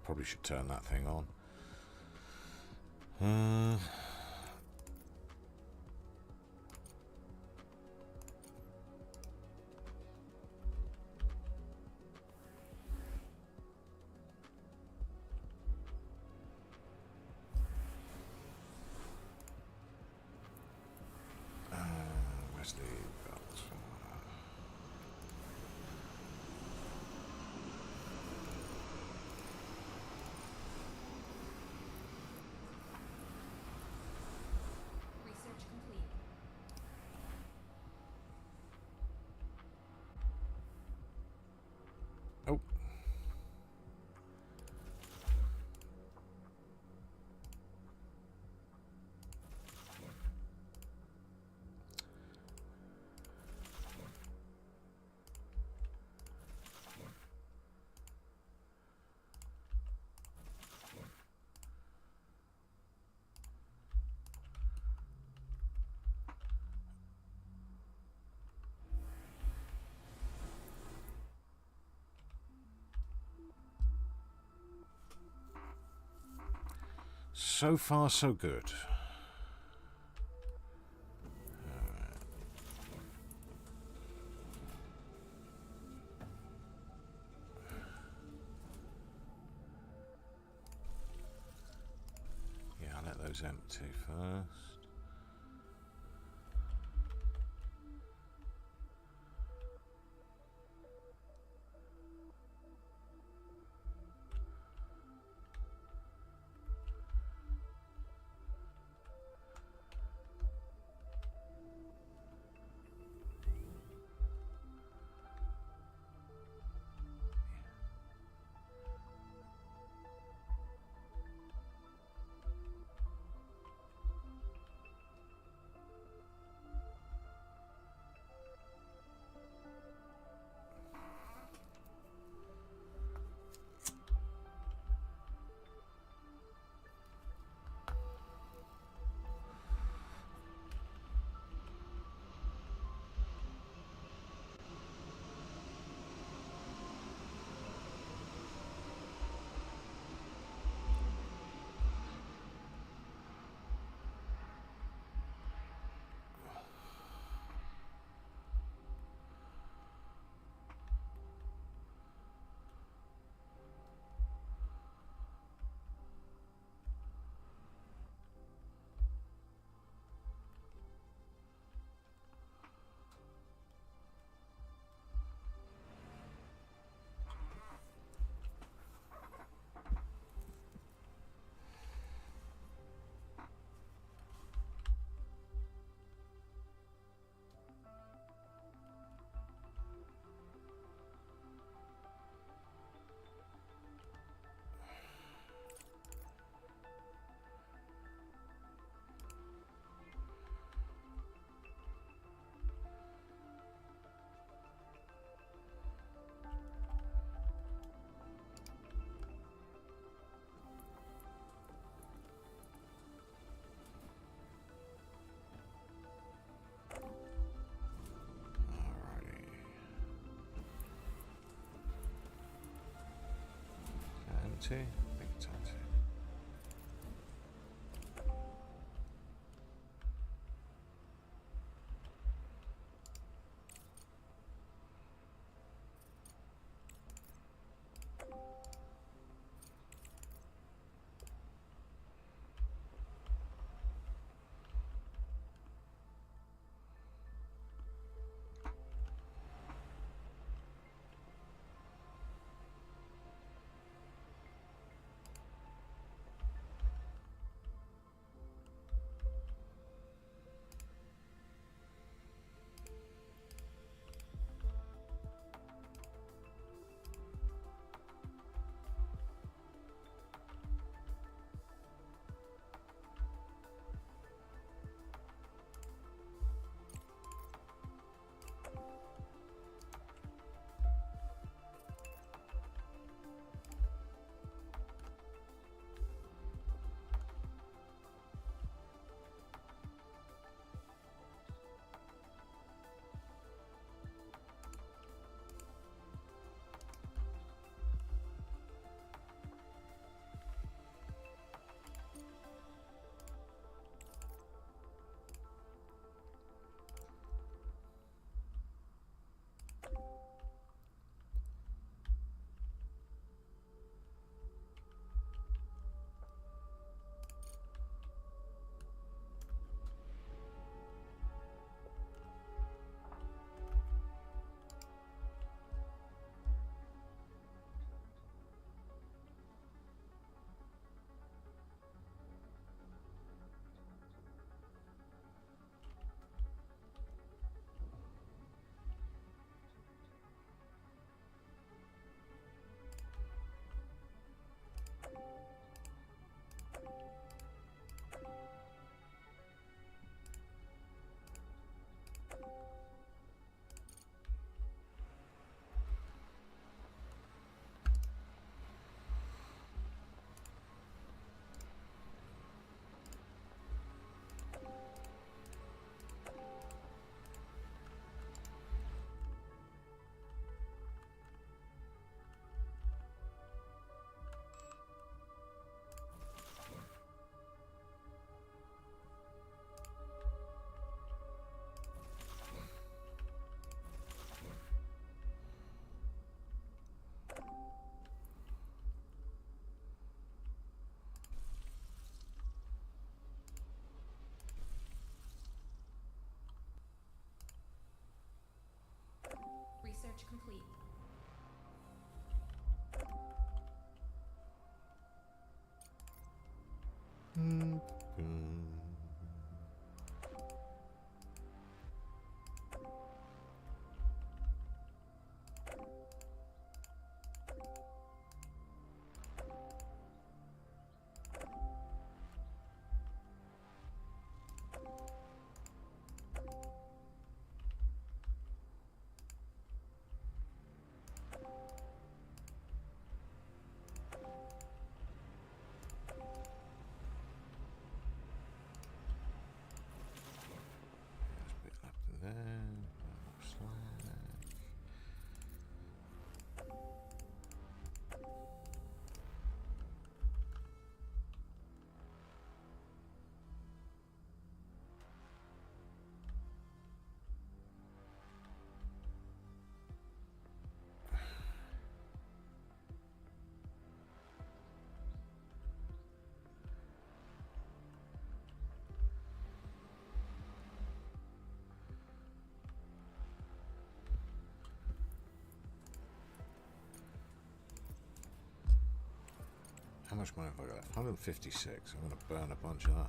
Probably should turn that thing on. Where's the belt?
Research complete.
Oh. So far, so good. those empty first. Empty. I think it's empty.
Research complete.
How much money have I got? 156. I'm going to burn a bunch of that.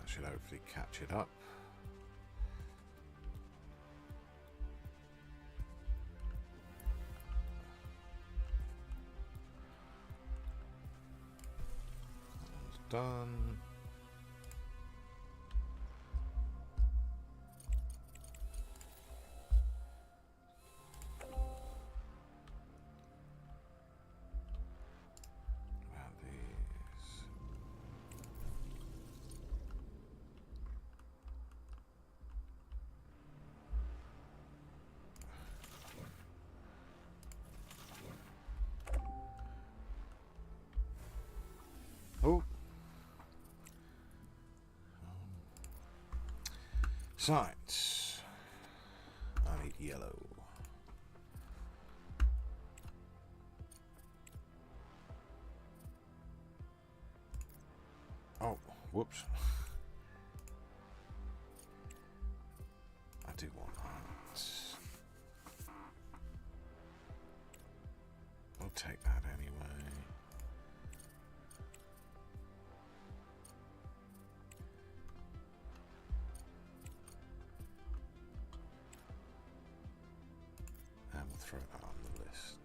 Should hopefully catch it up. That one's done. About these. Oh. Science. I need yellow. Oh, whoops. I do want that. I'll take that anyway. And we'll throw that on the list.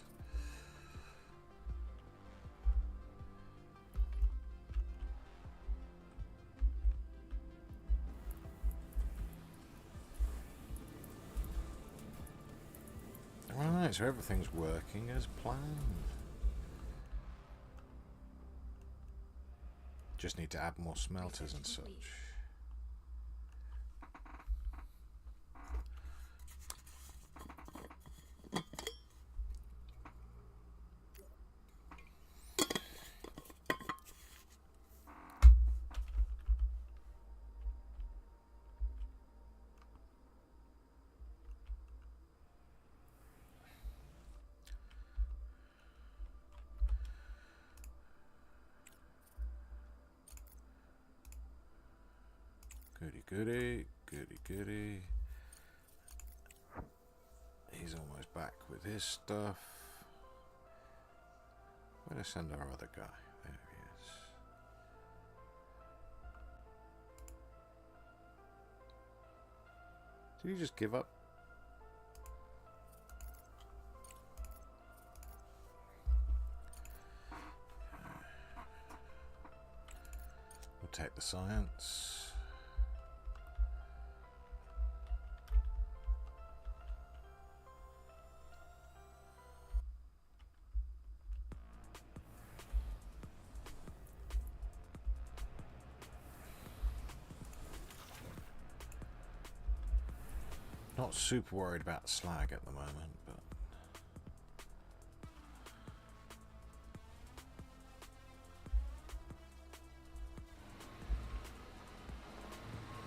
Alright, so everything's working as planned. Just need to add more smelters and such. Goody goody, goody goody. He's almost back with his stuff. Where'd I send our other guy? There he is. Did he just give up? We'll take the science. Not super worried about slag at the moment, but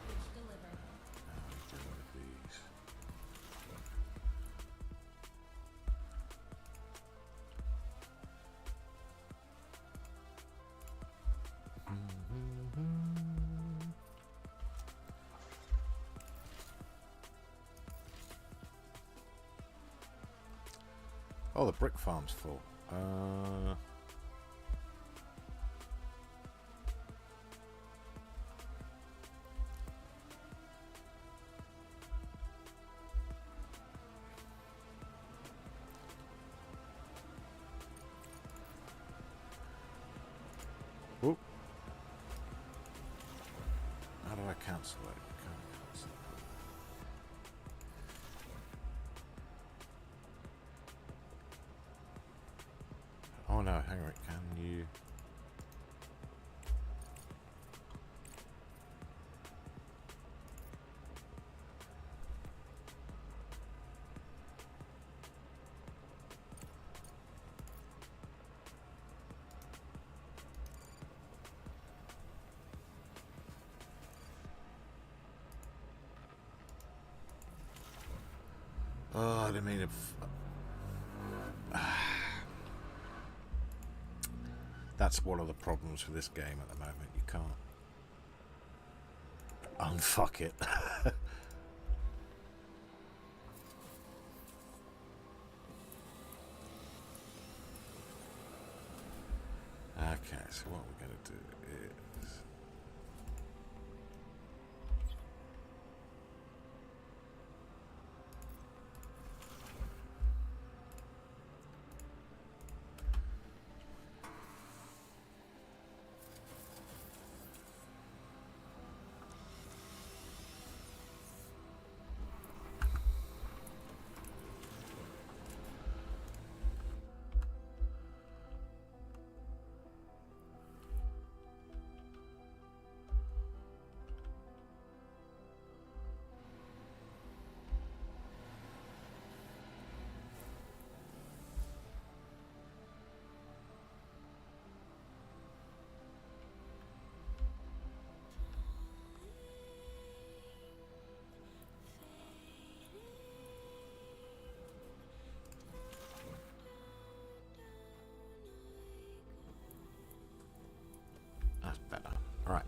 Which delivered.
now we do one of these. Oh, the brick farm's full. Whoop. How do I cancel it? Can't cancel it. Oh no, hang on, can you? Oh, I didn't mean to. That's one of the problems with this game at the moment. You can't unfuck it. Okay, so what we're going to do is. That's better. All right.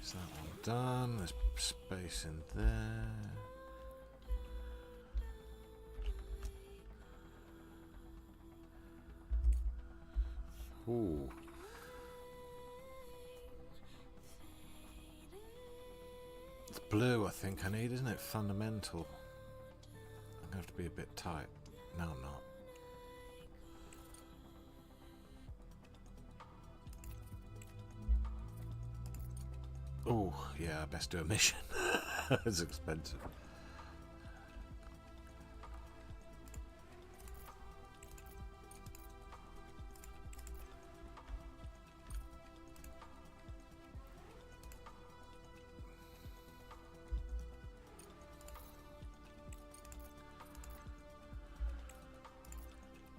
Is that one done? There's space in there. Ooh. It's blue, I think I need, isn't it? Fundamental. I'm going to have to be a bit tight. No, I'm not. Oh, yeah, best do a mission. It's expensive.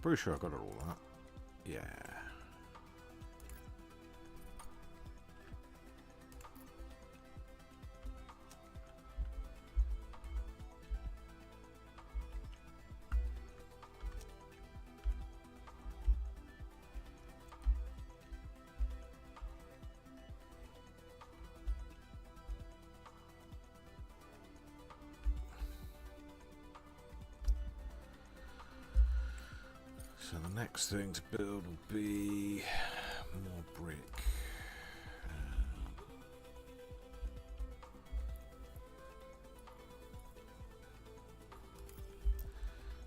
Pretty sure I got it all that. Yeah. So the next thing to build will be more brick.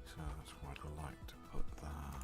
So that's why I'd like to put that.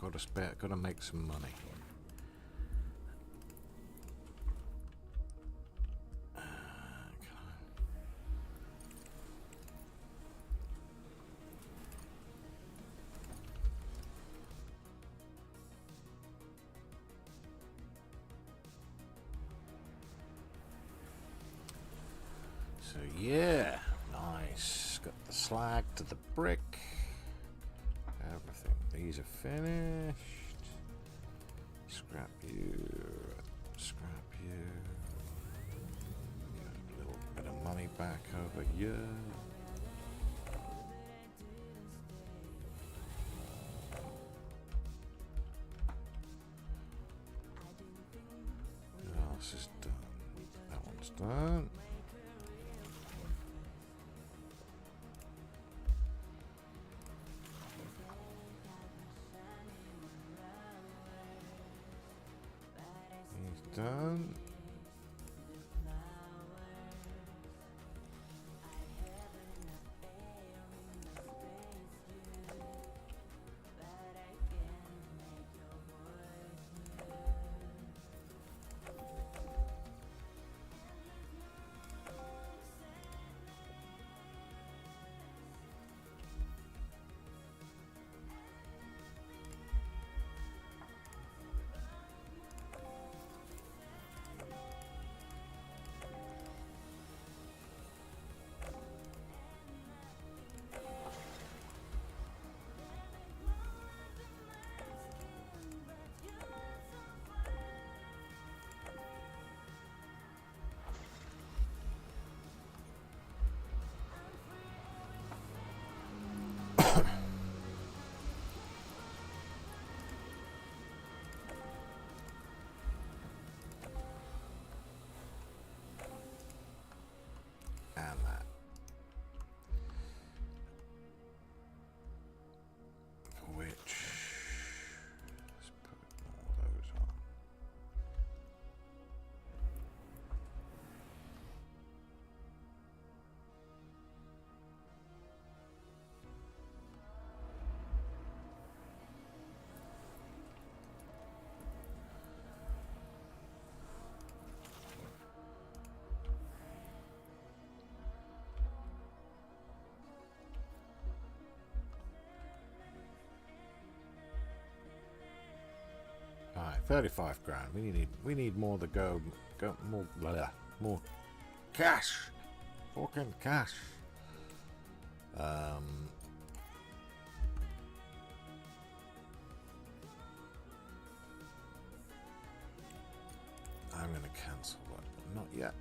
Gotta spare, gotta make some money. So yeah, nice. Got the slag to the brick. Everything. These are finished. Scrap you. Scrap you. Get a little bit of money back over here. What else is done? That one's done. Done. And that. For which, let's put more of those on. Alright, 35 grand. We need more to go more more cash. Fucking cash. I'm gonna cancel that, but not yet.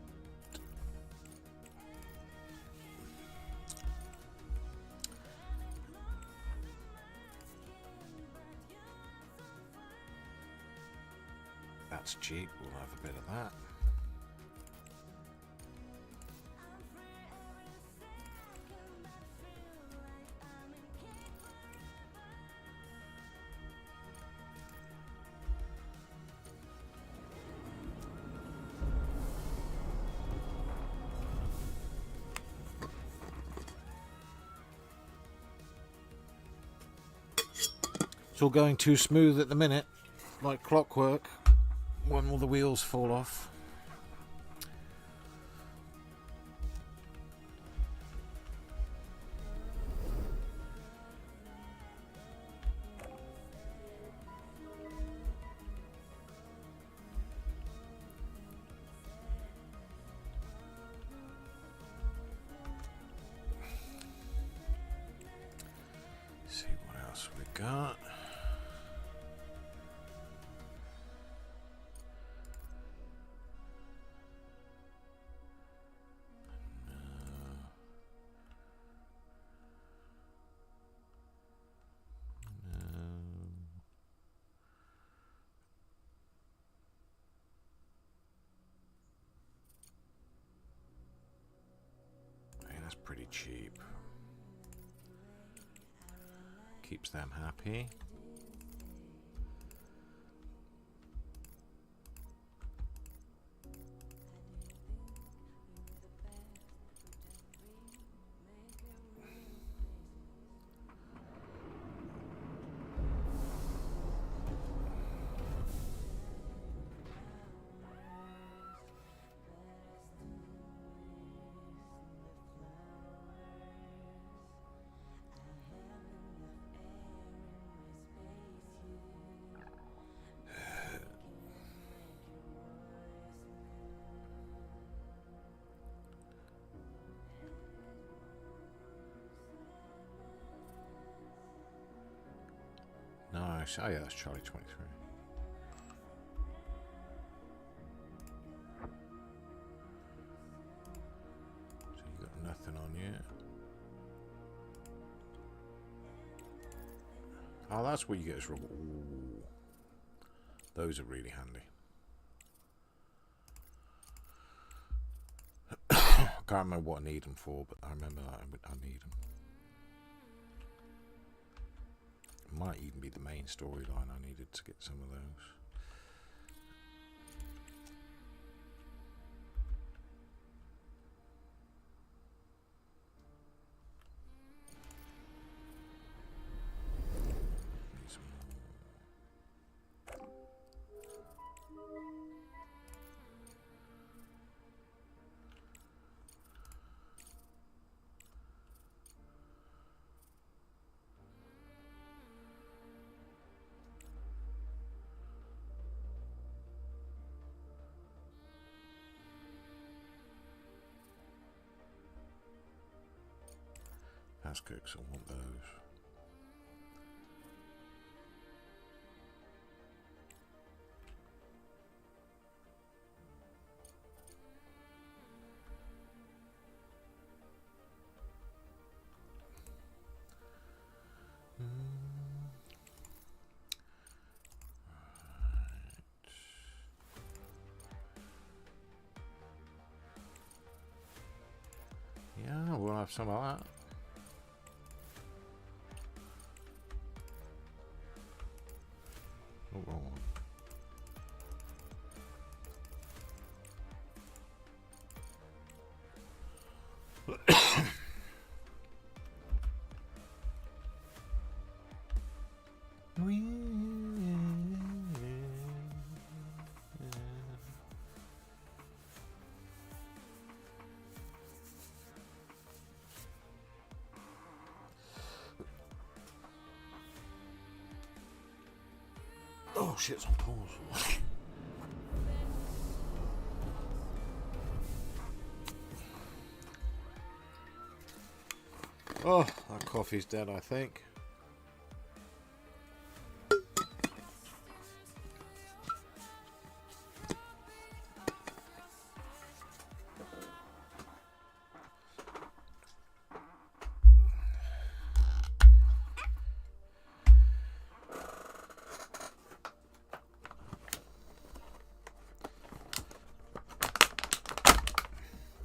That's cheap, we'll have a bit of that. It's all going too smooth at the minute, like clockwork. When will the wheels fall off? See what else we got. That's pretty cheap. Keeps them happy. nice. Oh yeah, that's Charlie 23. So you got nothing on yet. Oh, that's what you get as rubber. Ooh. Those are really handy. I can't remember what I need them for, but I remember that I need them. It might even be the main storyline I needed to get some of those. Need some more. That's good, because I want those. Yeah, we'll have some of that. Oh, wrong one. Oh shit, it's on pause. Oh, that coffee's dead, I think.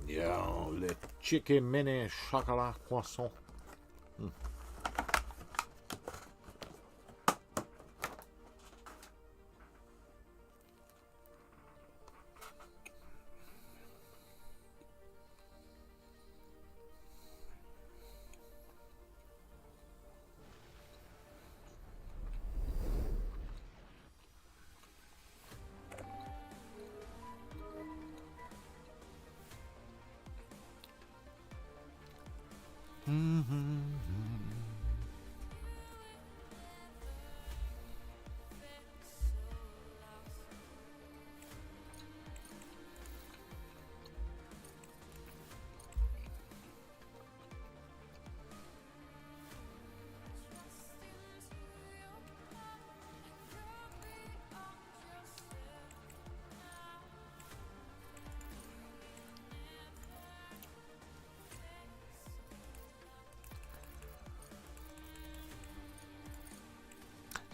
Yeah, le chicken mini chocolat croissant.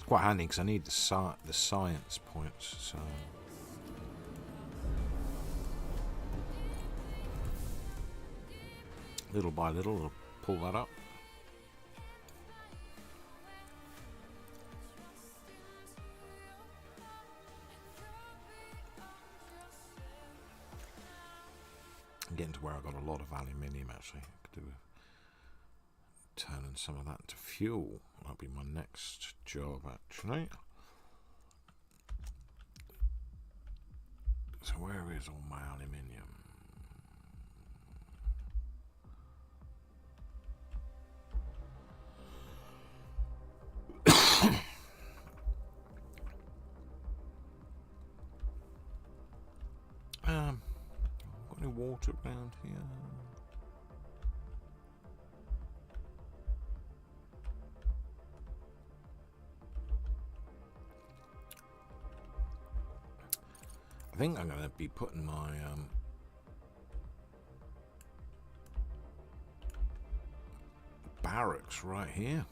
Quite handy because I need the science points. So little by little, I'll pull that up. I'm getting to where I got a lot of aluminium. Actually, I could do with turning some of that into fuel. That'll be my next job, actually. So where is all my aluminium? Got any water around here? I think I'm going to be putting my barracks right here.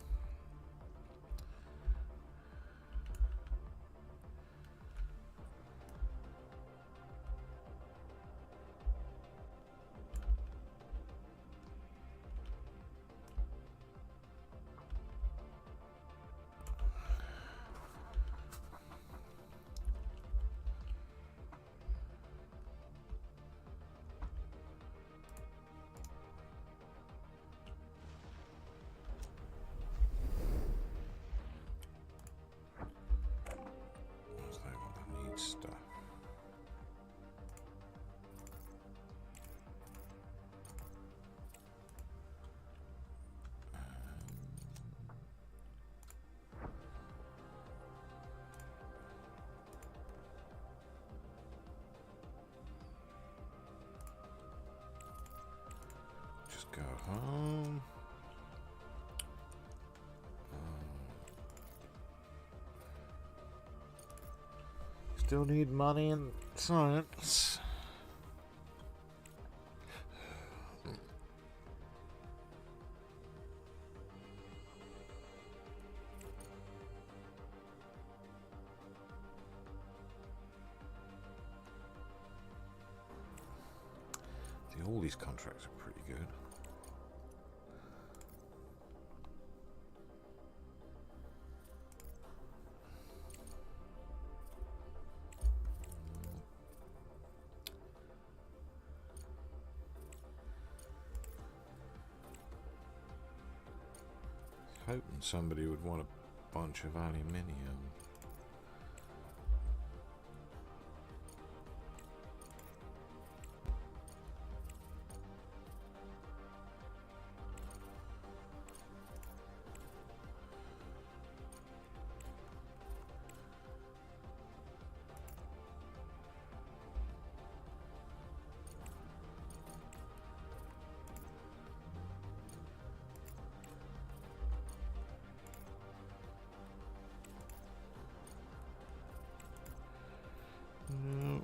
Stuff. Just go home. Still need money and science. See, all these contracts are pretty good. Hoping somebody would want a bunch of aluminium. No.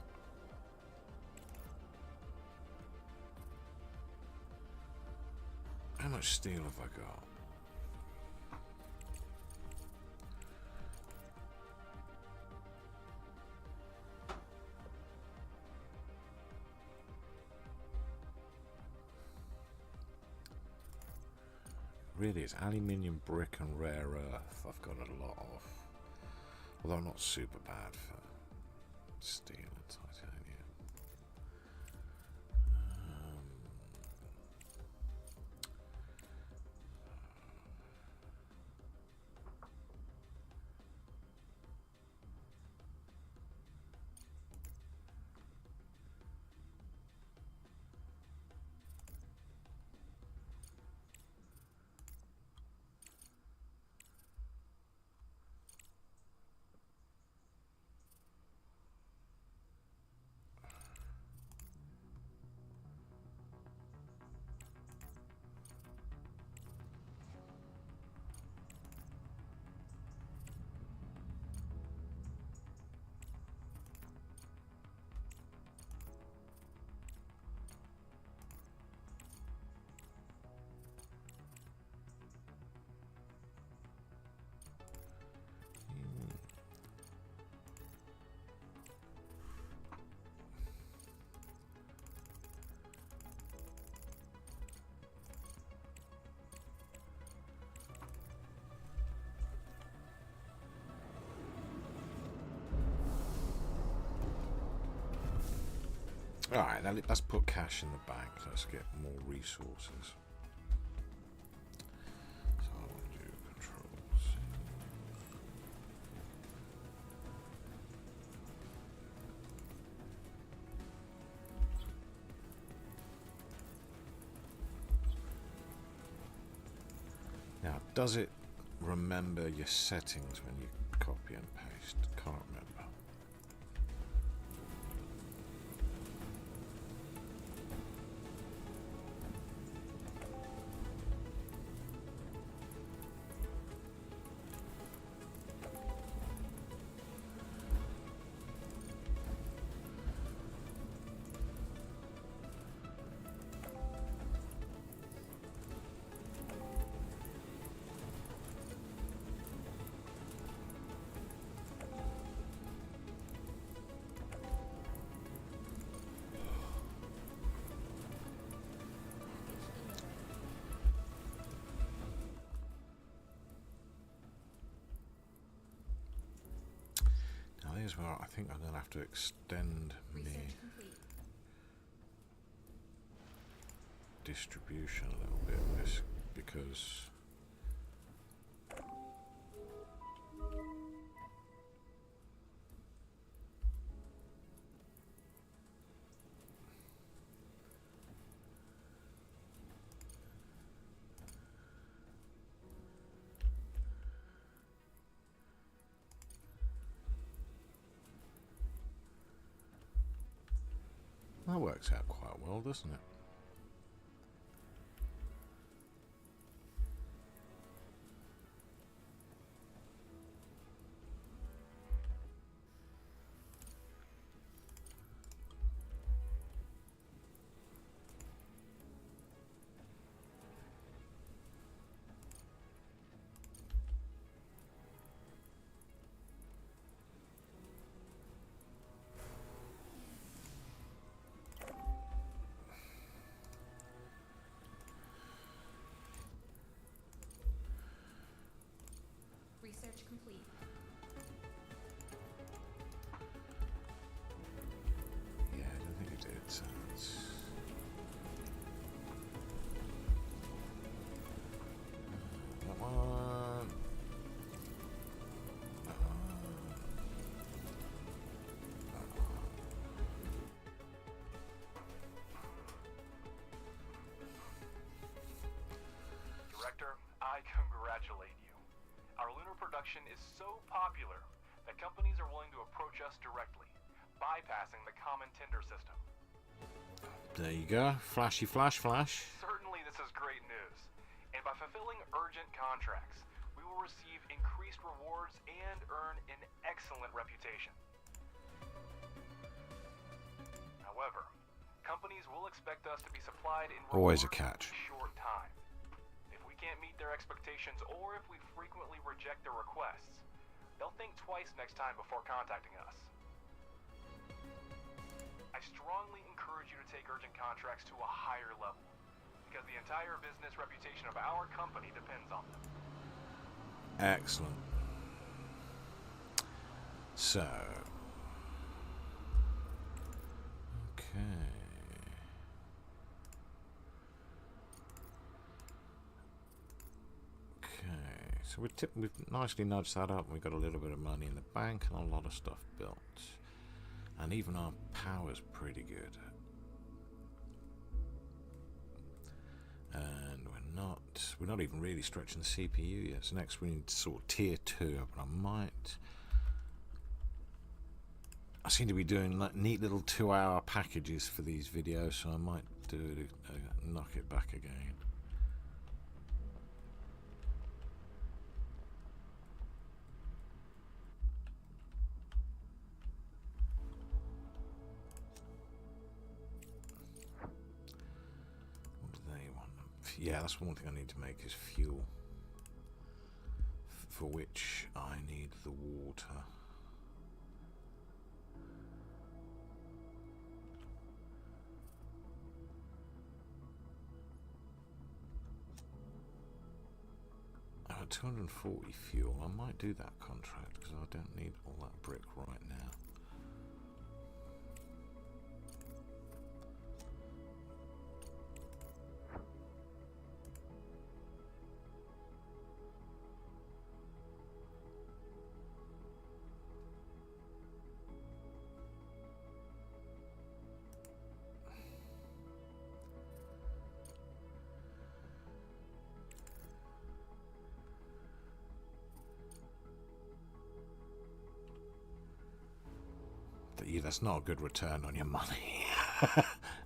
How much steel have I got? Really, it's aluminium, brick and rare earth I've got a lot of. Although not super bad for steel and titanium. Alright, now let's put cash in the bank. Let's get more resources. So I want to do controls. Now, does it remember your settings when you copy and paste? Can't remember. Here's where I think I'm going to have to extend my
Research complete.
distribution a little bit with this, because that works out quite well, doesn't it?
Research complete.
Yeah, I don't think it did. So it's that one. That one.
Director, I congratulate you. Our lunar production is so popular that companies are willing to approach us directly, bypassing the common tender system.
There you go. Flashy flash flash.
Certainly this is great news, and by fulfilling urgent contracts, we will receive increased rewards and earn an excellent reputation. However, companies will expect us to be supplied in
Always a
remarkably
catch.
short time. If we can't meet their expectations, or if we frequently reject their requests, they'll think twice next time before contacting us. I strongly encourage you to take urgent contracts to a higher level, because the entire business reputation of our company depends on them.
Excellent. So, okay. So we've nicely nudged that up. We've got a little bit of money in the bank and a lot of stuff built. And even our power's pretty good. And we're not even really stretching the CPU yet. So next we need sort of tier 2, but I seem to be doing like neat little 2-hour packages for these videos, so I might do it, knock it back again. Yeah, that's one thing I need to make is fuel, for which I need the water. I have 240 fuel. I might do that contract because I don't need all that brick right now. Yeah, that's not a good return on your money.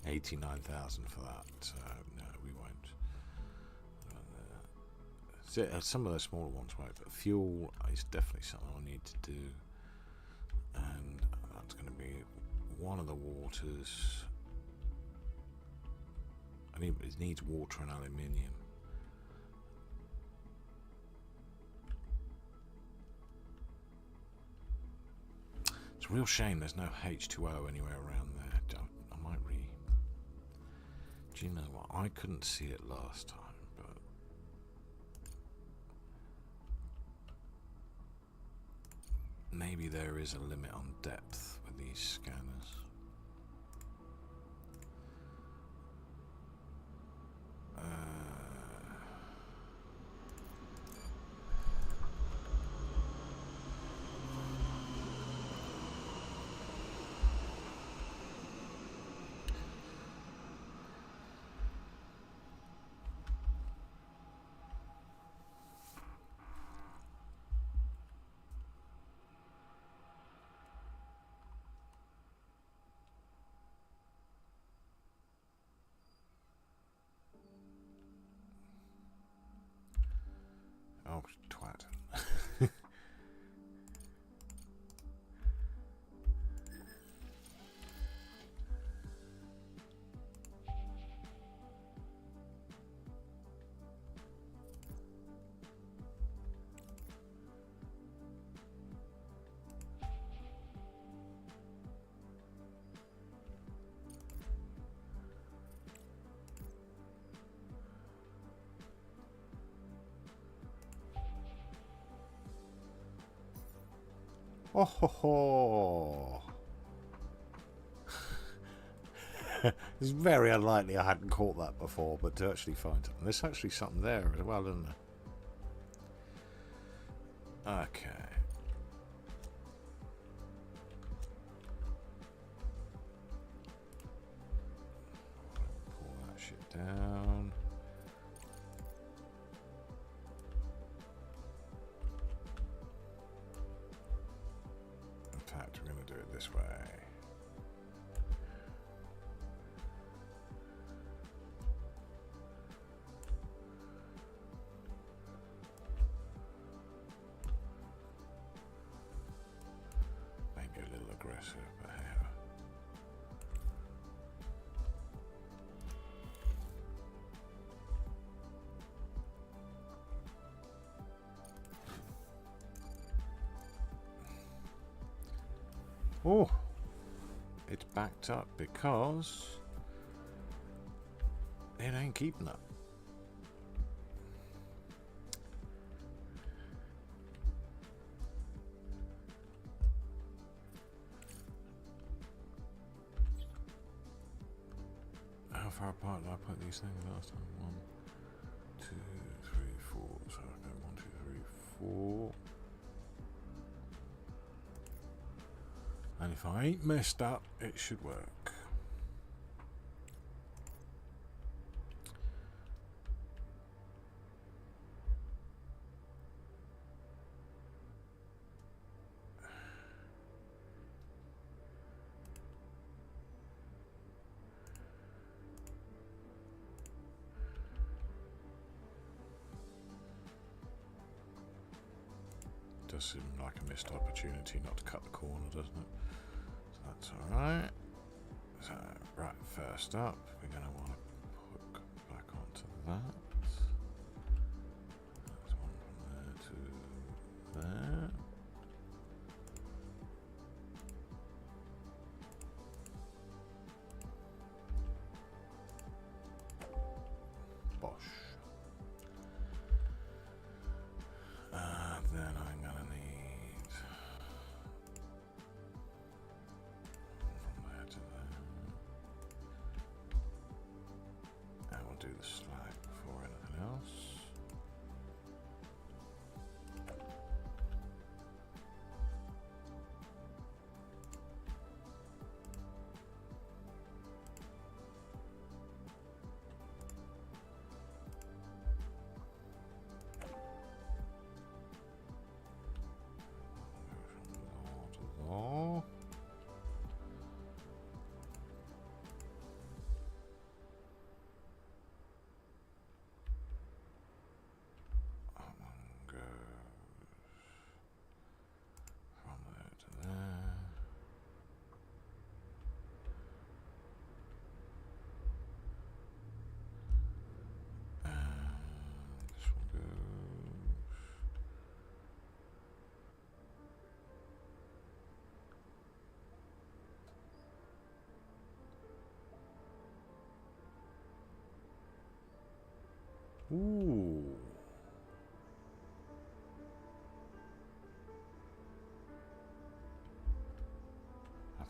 89,000 for that. No, we won't. Some of the smaller ones won't, but fuel is definitely something I need to do. And that's going to be one of the waters. It needs water and aluminium. It's a real shame there's no H2O anywhere around there. I might do you know what? I couldn't see it last time, but maybe there is a limit on depth with these scanners. Oh, twat. Oh ho ho! It's very unlikely I hadn't caught that before, but to actually find it. And there's actually something there as well, isn't there? Okay. Pull that shit down. In fact, we're going to do it this way. Maybe a little aggressive, but hey. Oh, it's backed up because it ain't keeping up. How far apart did I put these things last time? 1, 2, 3, 4. So I go 1, 2, 3, 4. And if I ain't messed up, it should work. Does seem like a missed opportunity not to cut the corner, doesn't it? So that's alright. So, right, first up, we're going to want to hook back onto that. That's one from there to there. Bosh. Then I'm going to need from there to there. And we'll do the slag before anything else. Oh. That one goes from there to there. And this one goes. Ooh.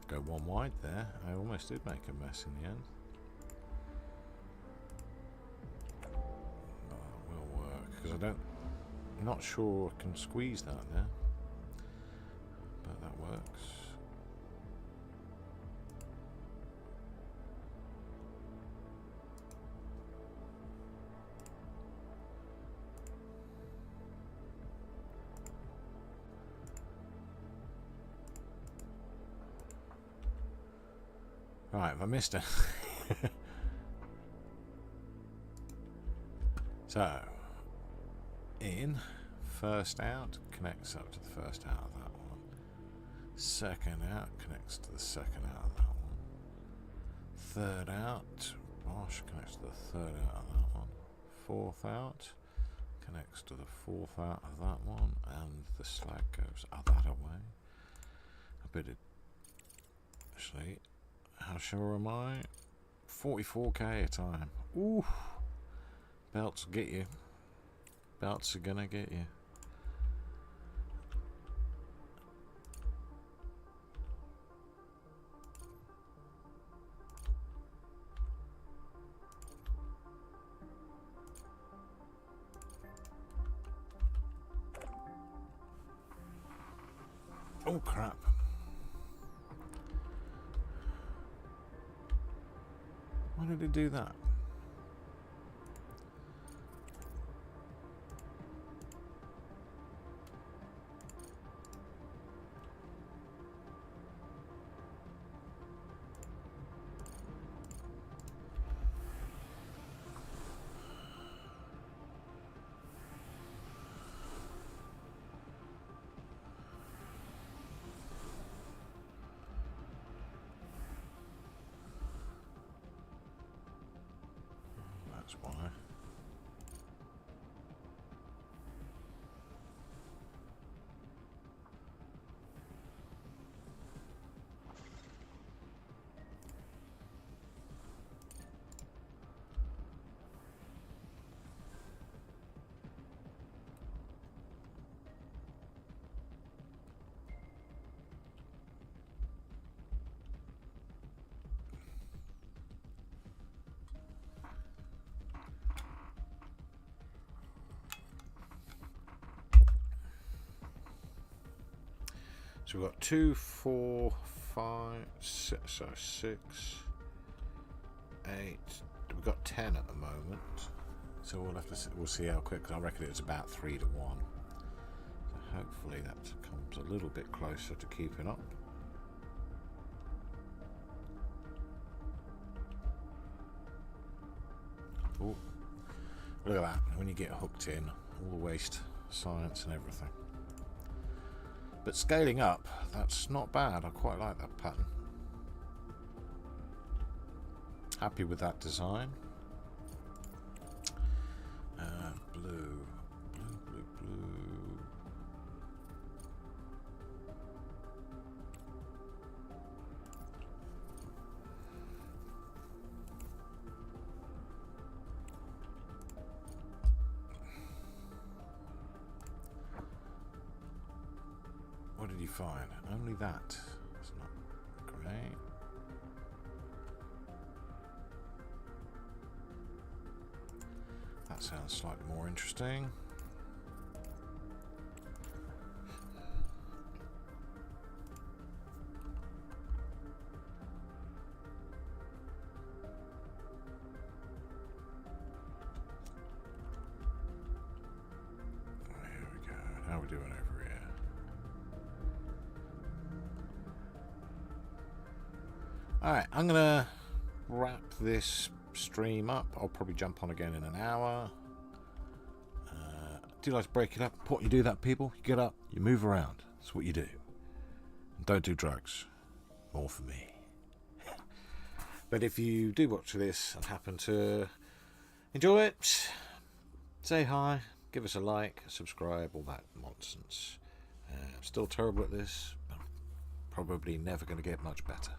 Go one wide there. I almost did make a mess in the end. Oh, it will work because I'm not sure I can squeeze that there, but that works. Right, have I missed it? So, in, first out, connects up to the first out of that one. Second out, connects to the second out of that one. Third out, Bosch connects to the third out of that one. Fourth out, connects to the fourth out of that one. And the slag goes that away. A bit of, actually, how sure am I? 44k a time. Ooh. Belts will get you. Belts are gonna get you. Oh crap. Why did it do that? That's why. So we've got 2, 4, 5, 6, so 6, 8. We've got 10 at the moment. So we'll have to see, we'll see how quick. Cause I reckon it's about 3 to 1. So hopefully that comes a little bit closer to keeping up. Oh, look at that! When you get hooked in, all the waste science and everything. But scaling up, that's not bad. I quite like that pattern. Happy with that design. Blue, blue, blue, blue. What did you find? Only that. It's not great. That sounds slightly more interesting. Here we go. How are we doing over here? Alright, I'm gonna wrap this stream up. I'll probably jump on again in an hour. Do you like to break it up? What you do that, people? You get up, you move around. That's what you do. And don't do drugs. More for me. But if you do watch this and happen to enjoy it, say hi, give us a like, subscribe, all that nonsense. I'm still terrible at this, but probably never going to get much better.